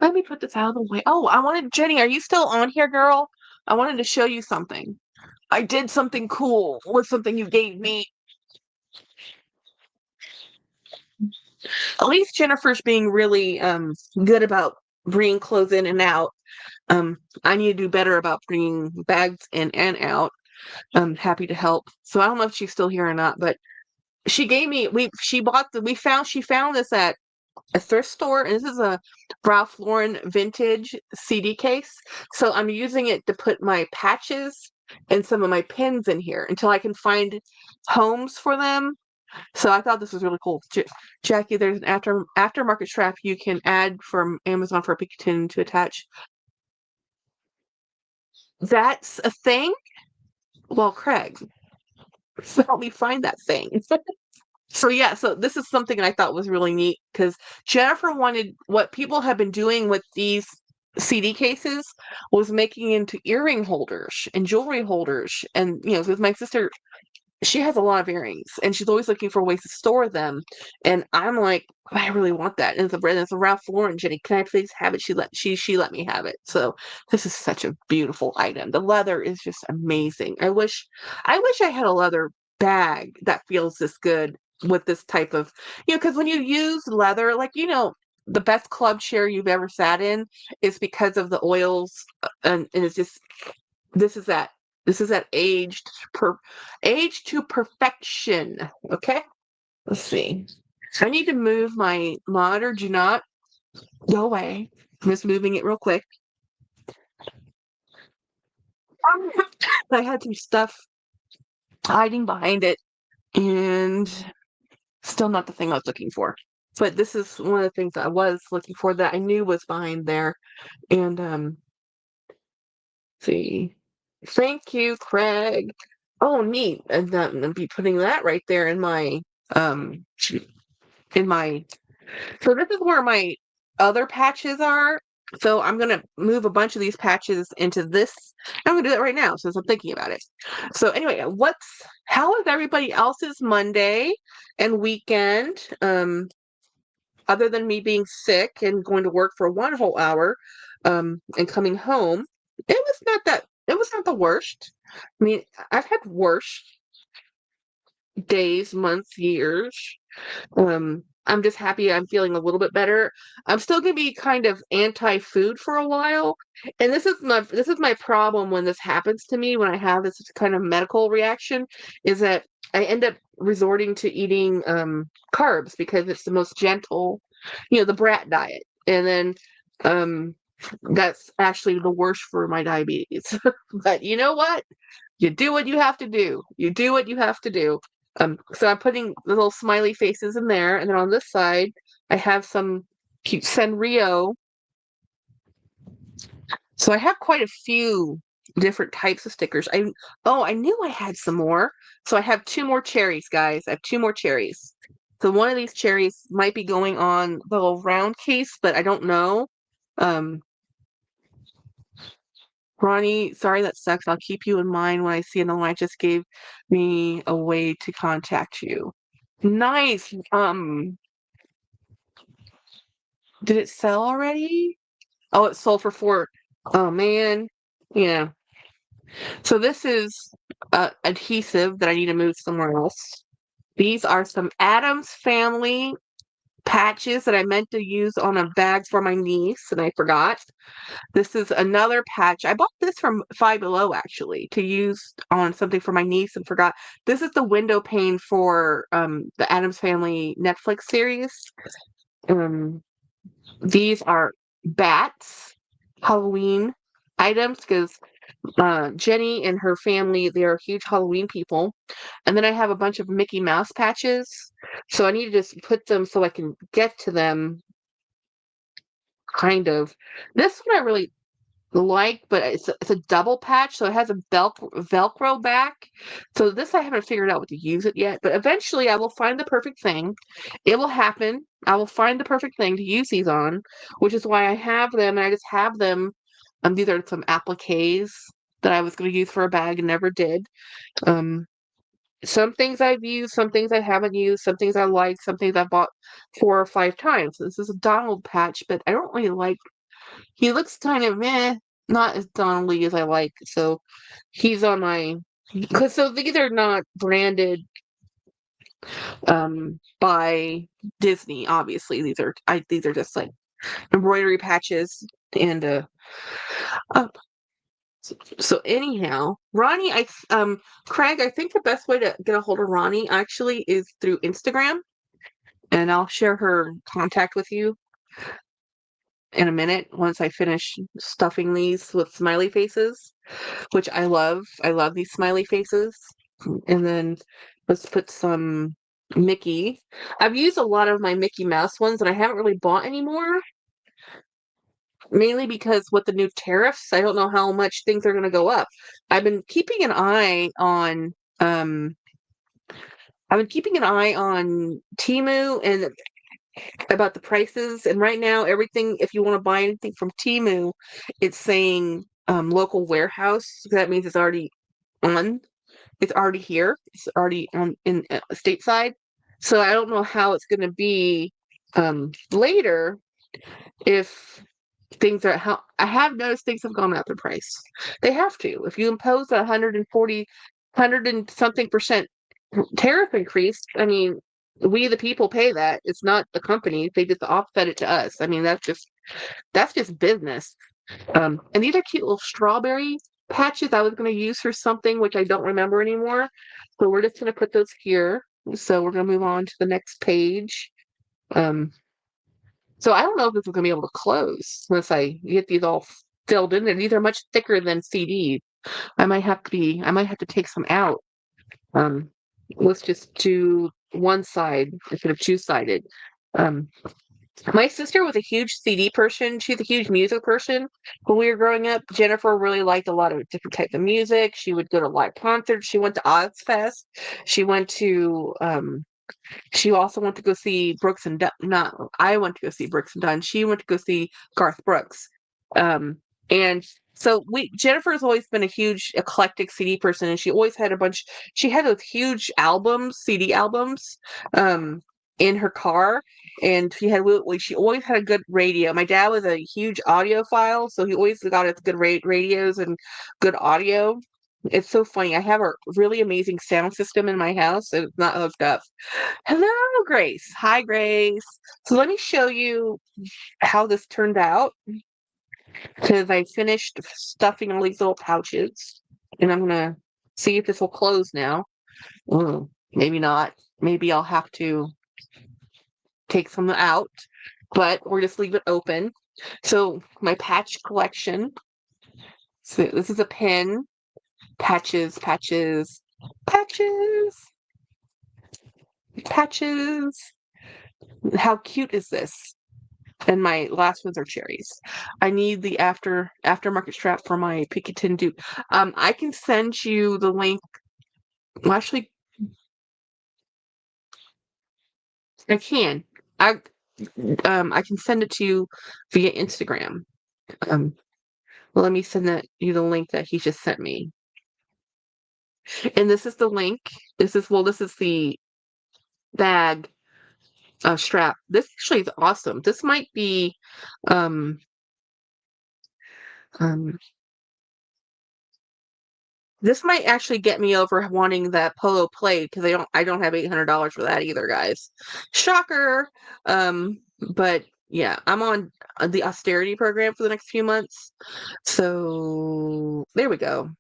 Let me put this out of the way. Oh, Jenny, are you still on here, girl? I wanted to show you something. I did something cool with something you gave me. At least Jennifer's being really good about bringing clothes in and out. I need to do better about bringing bags in and out. I'm happy to help. So I don't know if she's still here or not, but she gave me she found this at a thrift store, and this is a Ralph Lauren vintage CD case. So I'm using it to put my patches and some of my pins in here until I can find homes for them. So I thought this was really cool. Jackie, there's an aftermarket strap you can add from Amazon for a Picatinny to attach. That's a thing? Well, Craig, so help me find that thing. So yeah, so this is something I thought was really neat because Jennifer wanted what people have been doing with these CD cases was making into earring holders and jewelry holders. And with my sister, she has a lot of earrings and she's always looking for ways to store them. And I'm like, I really want that. And it's a Ralph Lauren, Jenny. Can I please have it? She let me have it. So this is such a beautiful item. The leather is just amazing. I wish I had a leather bag that feels this good with this type of, because when you use leather, like, the best club chair you've ever sat in is because of the oils, and it's just this is that. This is that aged to perfection. Okay? Let's see. I need to move my monitor. Do not go away. I'm just moving it real quick. I had some stuff hiding behind it, and still not the thing I was looking for. But this is one of the things that I was looking for that I knew was behind there. And see. Thank you, Craig. Oh, neat. And then I'll be putting that right there um in my so this is where my other patches are. So I'm gonna move a bunch of these patches into this. I'm gonna do that right now since I'm thinking about it. So anyway, how is everybody else's Monday and weekend? Other than me being sick and going to work for one whole hour, and coming home, it was not the worst. I mean, I've had worse days, months, years. I'm just happy I'm feeling a little bit better. I'm still gonna be kind of anti-food for a while. And this is my problem when this happens to me, when I have this kind of medical reaction, is that I end up resorting to eating carbs because it's the most gentle, the brat diet. And then that's actually the worst for my diabetes. But you know what? You do what you have to do. You do what you have to do. So I'm putting little smiley faces in there, and then on this side, I have some cute Sanrio. So I have quite a few different types of stickers. I knew I had some more. So I have two more cherries, guys. I have two more cherries. So one of these cherries might be going on the little round case, but I don't know. Um, Ronnie, sorry that sucks. I'll keep you in mind when I see another one. I just gave me a way to contact you. Nice. Did it sell already? Oh, it sold for 4. Oh man. Yeah. So this is adhesive that I need to move somewhere else. These are some Adams Family patches that I meant to use on a bag for my niece, and I forgot. This is another patch. I bought this from Five Below actually to use on something for my niece and forgot. This is the window pane for the Adams Family Netflix series. Um, these are bats, Halloween items because Jenny and her family, they are huge Halloween people. And then I have a bunch of Mickey Mouse patches. So I need to just put them so I can get to them, kind of. This one I really like, but it's a double patch, so it has a Velcro back. So this I haven't figured out what to use it yet, but eventually I will find the perfect thing. It will happen. I will find the perfect thing to use these on, which is why I have them, and I just have them These are some appliques that I was going to use for a bag and never did. Some things I've used, some things I haven't used, some things I like, some things I've bought 4 or 5 times. This is a Donald patch, but I don't really like. He looks kind of meh, not as Donald-y as I like. So he's on my. Because so these are not branded by Disney. Obviously, these are just like embroidery patches and uh, so anyhow, Ronnie, Craig, I think the best way to get a hold of Ronnie actually is through Instagram, and I'll share her contact with you in a minute once I finish stuffing these with smiley faces, which I love. I love these smiley faces. And then let's put some Mickey. I've used a lot of my Mickey Mouse ones, and I haven't really bought anymore. Mainly because with the new tariffs, I don't know how much things are going to go up. I've been keeping an eye on um I've been keeping an eye on Temu and about the prices. And right now, everything, if you want to buy anything from Temu, it's saying local warehouse. That means on. It's already here. It's already on in stateside. So I don't know how it's going to be later if things are how I have noticed things have gone up in price. They have to. If you impose a 100 and something percent tariff increase, I mean, we the people pay that. It's not the company. They just offset it to us. I mean, that's just business. And these are cute little strawberry patches I was going to use for something which I don't remember anymore. So we're just going to put those here. So we're going to move on to the next page. Um, so I don't know if this is going to be able to close unless I get these all filled in there. These are much thicker than CDs. I might have to take some out. Um, let's just do one side instead of two-sided. Um, my sister was a huge CD person. She's a huge music person. When we were growing up, Jennifer really liked a lot of different types of music. She would go to live concerts. She went to Ozfest. She went to she also went to go see Brooks and Dunn. Not I went to go see Brooks and Dunn. She went to go see Garth Brooks. Um, and so Jennifer's always been a huge eclectic CD person, and she always had a bunch. She had those huge albums, CD albums, um, in her car, and she always had a good radio. My dad was a huge audiophile, so he always got us good radios and good audio. It's so funny. I have a really amazing sound system in my house, and it's not hooked up. Hello, Grace. Hi, Grace. So let me show you how this turned out because I finished stuffing all these little pouches, and I'm gonna see if this will close now. Maybe not. Maybe I'll have to take some out, but we'll just leave it open. So my patch collection. So this is a pin. Patches, patches, patches, patches. How cute is this? And my last ones are cherries. I need the aftermarket strap for my Picatinny dupe. I can send you the link. Well, actually, I can. I I can send it to you via Instagram. Um, well, let me send you the link that he just sent me. And this is the link. This is the bag strap. This actually is awesome. This might be um um This might actually get me over wanting that polo plate because I don't have $800 for that either, guys. Shocker. But yeah, I'm on the austerity program for the next few months. So there we go.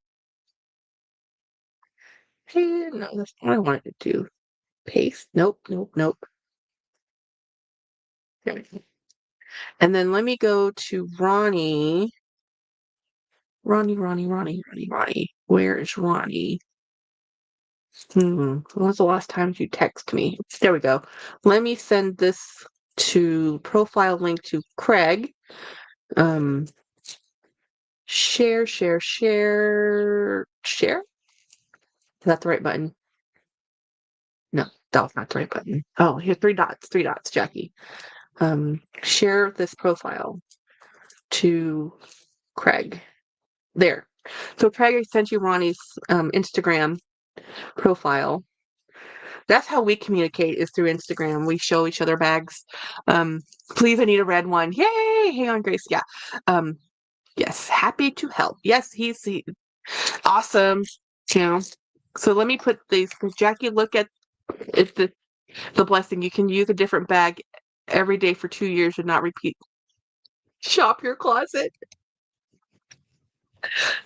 Hey, no, that's what I wanted to do. Paste. Nope, nope, nope. There we go. And then let me go to Ronnie. Ronnie. Where is Ronnie? When was the last time you text me? There we go. Let me send this to profile link to Craig. Um, share. Is that the right button? No, that was not the right button. Oh, here's three dots, Jackie. Share this profile to Craig. There. So Craig, I sent you Ronnie's Instagram profile. That's how we communicate is through Instagram. We show each other bags. Please, I need a red one. Yay! Hang on, Grace. Yeah. Yes, happy to help. Yes, he's awesome. You know. So let me put these. Jackie, look at it's the blessing. You can use a different bag every day for 2 years and not repeat. Shop your closet.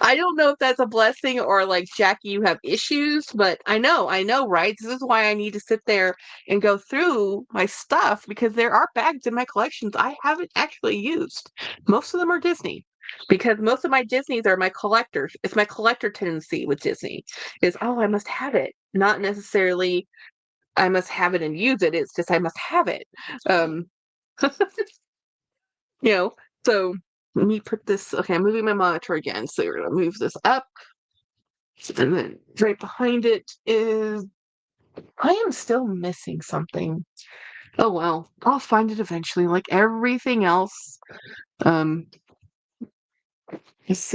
I don't know if that's a blessing or like, Jackie, you have issues, but I know, right? This is why I need to sit there and go through my stuff because there are bags in my collections I haven't actually used. Most of them are Disney because most of my Disneys are my collectors. It's my collector tendency with Disney is, oh, I must have it. Not necessarily I must have it and use it. It's just I must have it. Um, you know, so let me put this. Okay, I'm moving my monitor again. So we're gonna move this up. And then right behind it is, I am still missing something. Oh well, I'll find it eventually. Like everything else, um, is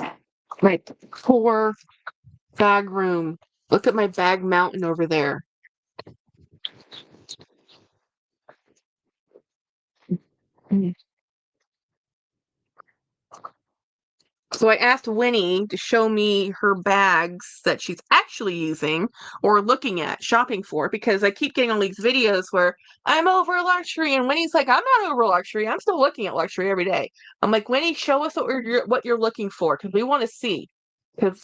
my core bag room. Look at my bag mountain over there. Mm. So I asked Winnie to show me her bags that she's actually using or looking at shopping for because I keep getting all these videos where I'm over luxury and Winnie's like, I'm not over luxury. I'm still looking at luxury every day. I'm like, Winnie, show us what you're looking for because we want to see. Because,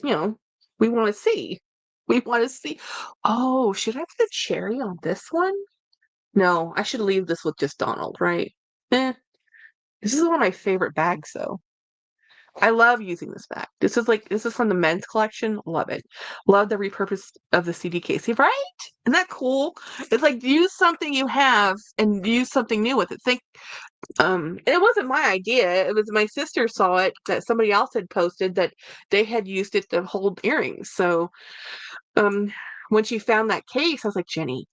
we want to see. We want to see. Oh, should I put a cherry on this one? No, I should leave this with just Donald, right? This is one of my favorite bags though. I love using this bag. This is from the men's collection. Love it. Love the repurpose of the CD case. Right? Isn't that cool? It's like use something you have and use something new with it. It wasn't my idea. It was my sister saw it that somebody else had posted that they had used it to hold earrings. So um when she found that case, I was like, Jenny,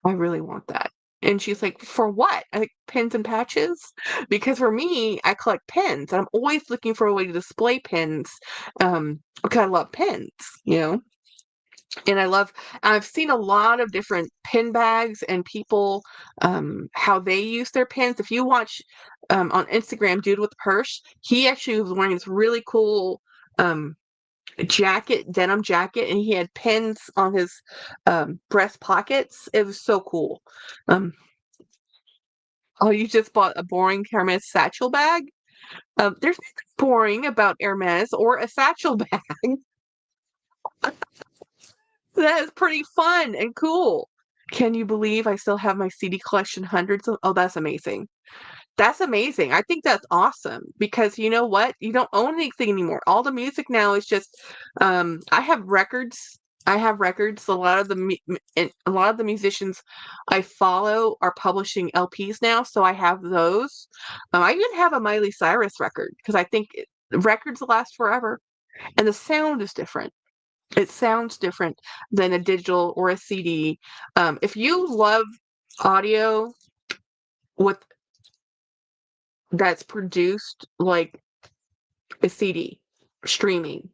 I really want that. And she's like, for what? I like pins and patches? Because for me, I collect pins. And I'm always looking for a way to display pins. Because I love pins, you know? And I've seen a lot of different pin bags and people, how they use their pins. If you watch on Instagram, Dude with a Purse, he actually was wearing this really cool um denim jacket, and he had pins on his breast pockets. It was so cool. Um, oh, you just bought a boring Hermes satchel bag? There's nothing boring about Hermes or a satchel bag. That is pretty fun and cool. Can you believe I still have my CD collection? Hundreds of. Oh, that's amazing. That's amazing. I think that's awesome because you know what? You don't own anything anymore. All the music now is just I have records. I have records. A lot of the musicians I follow are publishing LPs now, so I have those. I even have a Miley Cyrus record because I think records last forever and the sound is different. It sounds different than a digital or a CD. If you love audio with that's produced like a CD streaming,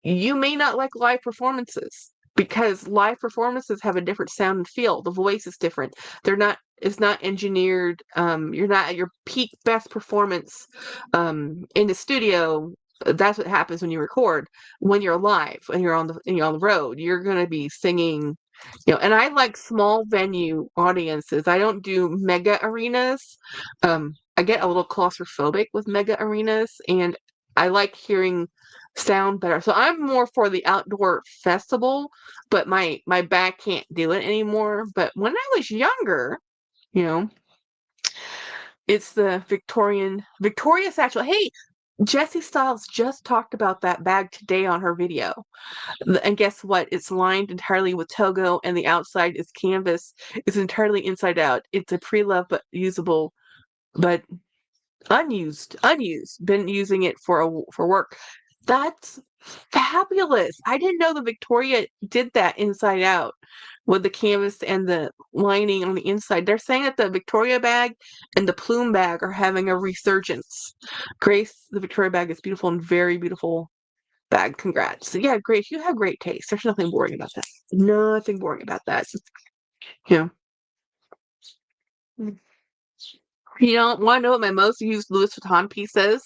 you may not like live performances because live performances have a different sound and feel. The voice is different. It's not engineered. You're not at your peak best performance in the studio. That's what happens when you record. When you're live and you're on the road, you're gonna be singing, and I like small venue audiences. I don't do mega arenas. I get a little claustrophobic with mega arenas, and I like hearing sound better. So I'm more for the outdoor festival, but my back can't do it anymore. But when I was younger, you know, it's the Victoria satchel. Hey, Jessie Styles just talked about that bag today on her video. And guess what? It's lined entirely with Togo and the outside is canvas. It's entirely inside out. It's a pre-loved but usable, but unused. Been using it for work. That's fabulous. I didn't know the Victoria did that inside out with the canvas and the lining on the inside. They're saying that the Victoria bag and the Plume bag are having a resurgence. Grace, the Victoria bag is beautiful and very beautiful bag. Congrats. Yeah, Grace, you have great taste. There's nothing boring about that. Nothing boring about that. Yeah. You don't want to know what my most used Louis Vuitton piece is?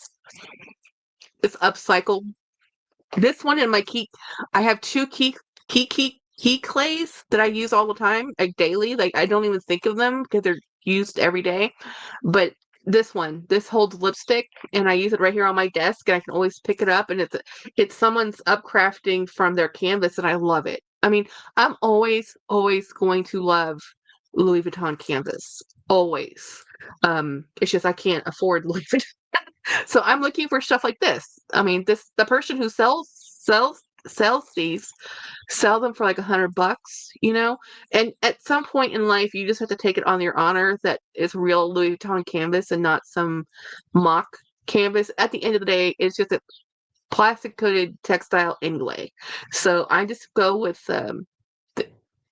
It's upcycled. This one and my key, I have two key clays that I use all the time, like daily. Like I don't even think of them because they're used every day. But this holds lipstick, and I use it right here on my desk, and I can always pick it up. And it's someone's upcrafting from their canvas, and I love it. I mean, I'm always going to love Louis Vuitton canvas. Always. It's just I can't afford Louis Vuitton. So I'm looking for stuff like this. I mean, the person who sells these sell them for like $100, you know? And at some point in life you just have to take it on your honor that it's real Louis Vuitton canvas and not some mock canvas. At the end of the day, it's just a plastic coated textile anyway. So I just go with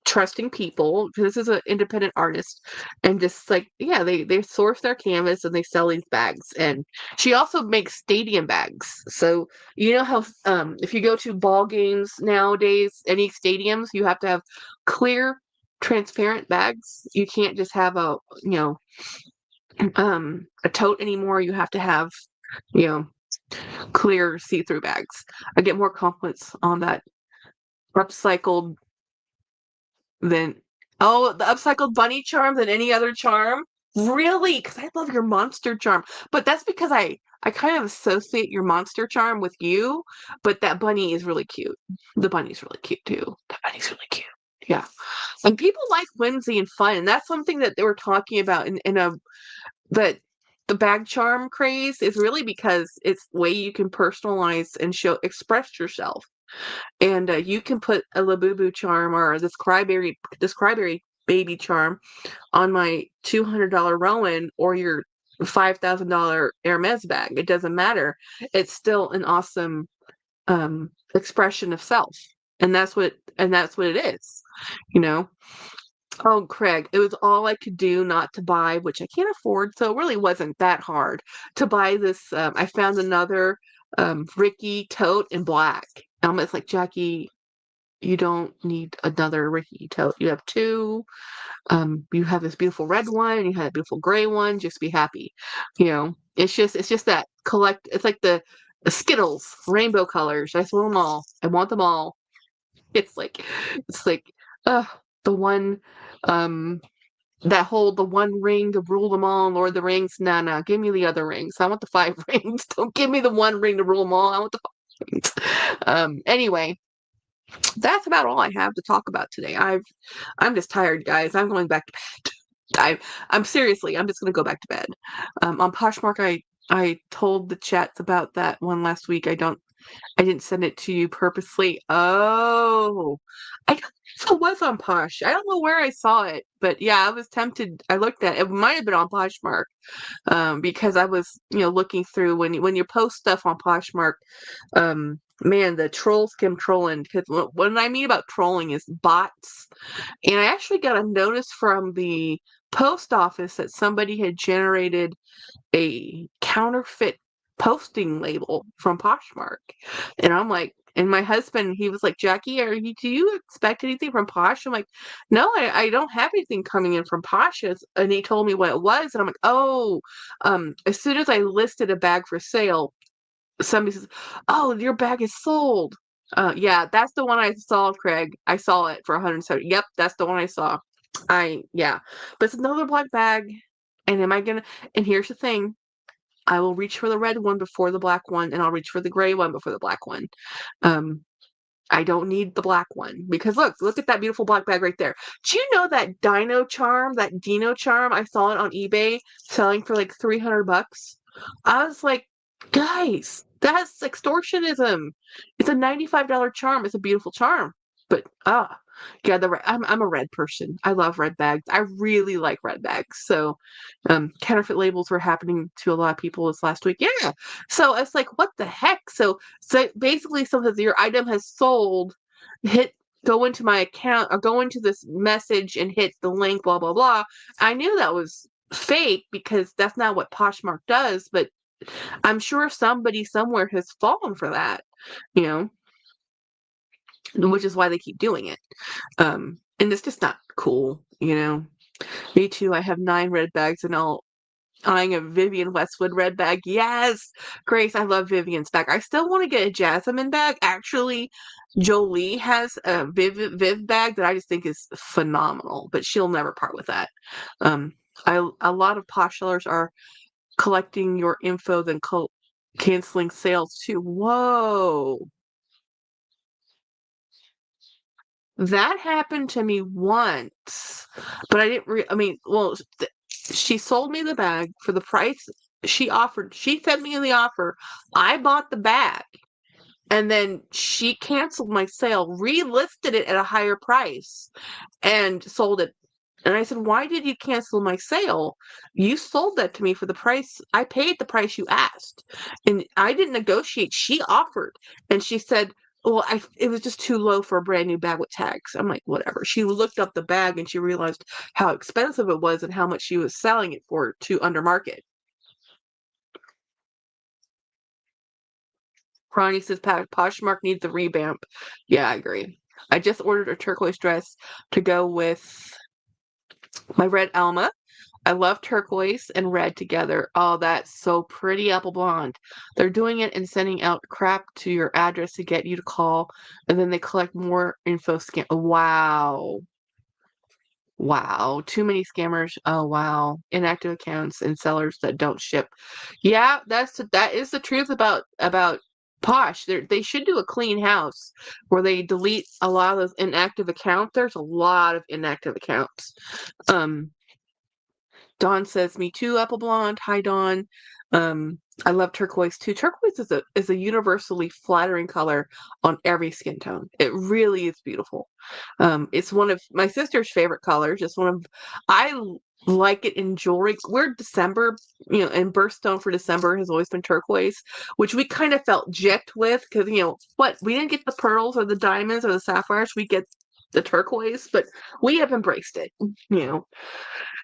trusting people. This is an independent artist, and just like yeah, they source their canvas and they sell these bags. And she also makes stadium bags. So you know how if you go to ball games nowadays, any stadiums, you have to have clear, transparent bags. You can't just have a tote anymore. You have to have you know clear see-through bags. I get more compliments on that upcycled than the upcycled bunny charm than any other charm? Really? Because I love your monster charm. But that's because I kind of associate your monster charm with you, but that bunny is really cute. The bunny's really cute too. The bunny's really cute. Yeah. And people like whimsy and fun, and that's something that they were talking about in a that the bag charm craze is really because it's the way you can personalize and express yourself. And you can put a Labubu charm or this cryberry baby charm on my $200 Rowan or your $5,000 Hermes bag. It doesn't matter. It's still an awesome expression of self, and that's what it is. You know. Oh, Craig, it was all I could do not to buy, which I can't afford, so it really wasn't that hard to buy this. I found another Ricky tote in black. It's like, Jackie, you don't need another Ricky tote. You have two. You have this beautiful red one, and you have a beautiful gray one. Just be happy. It's just that it's like the Skittles, rainbow colors. I just want them all. I want them all. It's like, uh, the one, um, that hold the one ring to rule them all, Lord of the Rings. Nah, give me the other rings. I want the 5 rings. Don't give me the one ring to rule them all. I want the 5 rings. Anyway, that's about all I have to talk about today. I'm just tired, guys. I'm going back to bed. I'm seriously, I'm just gonna go back to bed. On Poshmark, I told the chats about that one last week. I didn't send it to you purposely. Oh, I don't know if it was on Posh. I don't know where I saw it, but yeah, I was tempted. I looked at it. It might have been on Poshmark, because I was, looking through when you post stuff on Poshmark. Man, the trolls come trolling. Because what I mean about trolling is bots. And I actually got a notice from the post office that somebody had generated a counterfeit posting label from Poshmark. And I'm like, and my husband, he was like, Jackie, do you expect anything from Posh? I'm like, no, I don't have anything coming in from Posh. And he told me what it was. And I'm like, oh, as soon as I listed a bag for sale, somebody says, oh, your bag is sold. Yeah, that's the one I saw, Craig. I saw it for 170. Yep, that's the one I saw. Yeah, but it's another black bag. And and here's the thing. I will reach for the red one before the black one, and I'll reach for the gray one before the black one. Um, I don't need the black one because look at that beautiful black bag right there. Do you know that Dino charm? I saw it on eBay selling for like $300. I was like, guys, that's extortionism. It's a $95 charm. It's a beautiful charm. But yeah, I'm a red person. I love red bags. I really like red bags. So, counterfeit labels were happening to a lot of people this last week. Yeah. So it's like, what the heck? So basically, something your item has sold, go into my account or go into this message and hit the link, blah blah blah. I knew that was fake because that's not what Poshmark does, but I'm sure somebody somewhere has fallen for that, you know, which is why they keep doing it. And it's just not cool, you know. Me too. I have 9 red bags and all eyeing a Vivian Westwood red bag. Yes, Grace, I love Vivian's bag. I still want to get a Jasmine bag. Actually, Jolie has a Viv bag that I just think is phenomenal, but she'll never part with that. Um, a lot of posh sellers are collecting your info, then canceling sales too. Whoa. That happened to me once, but I didn't I mean, well, she sold me the bag for the price she offered. She sent me the offer. I bought the bag, and then she canceled my sale, relisted it at a higher price, and sold it. And I said, "Why did you cancel my sale? You sold that to me for the price. I paid the price you asked." And I didn't negotiate. She offered. And she said, "Well, it was just too low for a brand new bag with tags." I'm like, "Whatever." She looked up the bag and she realized how expensive it was and how much she was selling it for to under market. Ronnie says Poshmark needs a revamp. Yeah, I agree. I just ordered a turquoise dress to go with my red Alma. I love turquoise and red together. Oh, that's so pretty, apple blonde. They're doing it and sending out crap to your address to get you to call, and then they collect more info scam. Wow. Wow. Too many scammers. Oh, wow. Inactive accounts and sellers that don't ship. Yeah, that is the truth about Posh. They should do a clean house where they delete a lot of those inactive accounts. There's a lot of inactive accounts. Um Dawn says, "Me too, Apple Blonde." Hi, Dawn. I love turquoise too. Turquoise is a universally flattering color on every skin tone. It really is beautiful. It's one of my sister's favorite colors. It's one of like it in jewelry. We're December, and birthstone for December has always been turquoise, which we kind of felt gypped with because what we didn't get the pearls or the diamonds or the sapphires. We get the turquoise, but we have embraced it. You know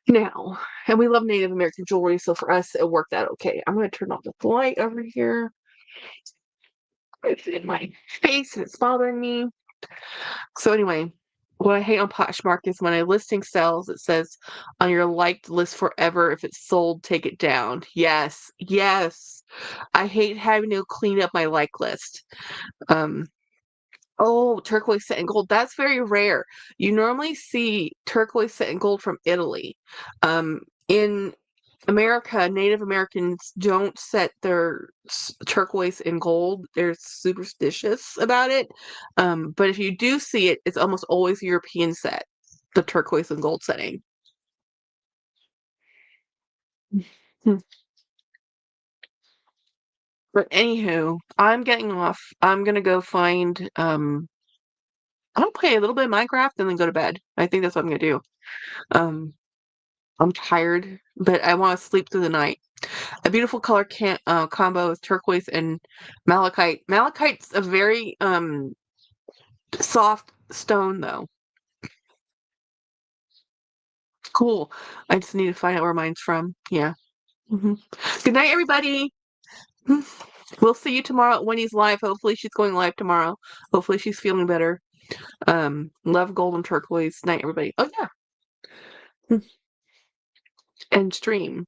now. And we love Native American jewelry, so for us, it worked out okay. I'm going to turn off the light over here. It's in my face and it's bothering me. So anyway, what I hate on Poshmark is when a listing sells, it says on your liked list forever. If it's sold, take it down. Yes, yes. I hate having to clean up my like list. Um, Oh, turquoise set and gold. That's very rare. You normally see turquoise set and gold from Italy. In America, Native Americans don't set their turquoise and gold. They're superstitious about it. But if you do see it, it's almost always European set, the turquoise and gold setting. Hmm. But anywho, I'm getting off. I'm gonna go find I'll play a little bit of Minecraft and then go to bed. I think that's what I'm gonna do. Um, I'm tired, but I want to sleep through the night. A beautiful color combo is turquoise and malachite. Malachite's a very soft stone, though. Cool. I just need to find out where mine's from. Yeah. Good night, everybody. We'll see you tomorrow at Winnie's live. Hopefully, she's going live tomorrow. Hopefully, she's feeling better. Love gold and turquoise. Night, everybody. Oh yeah, and stream.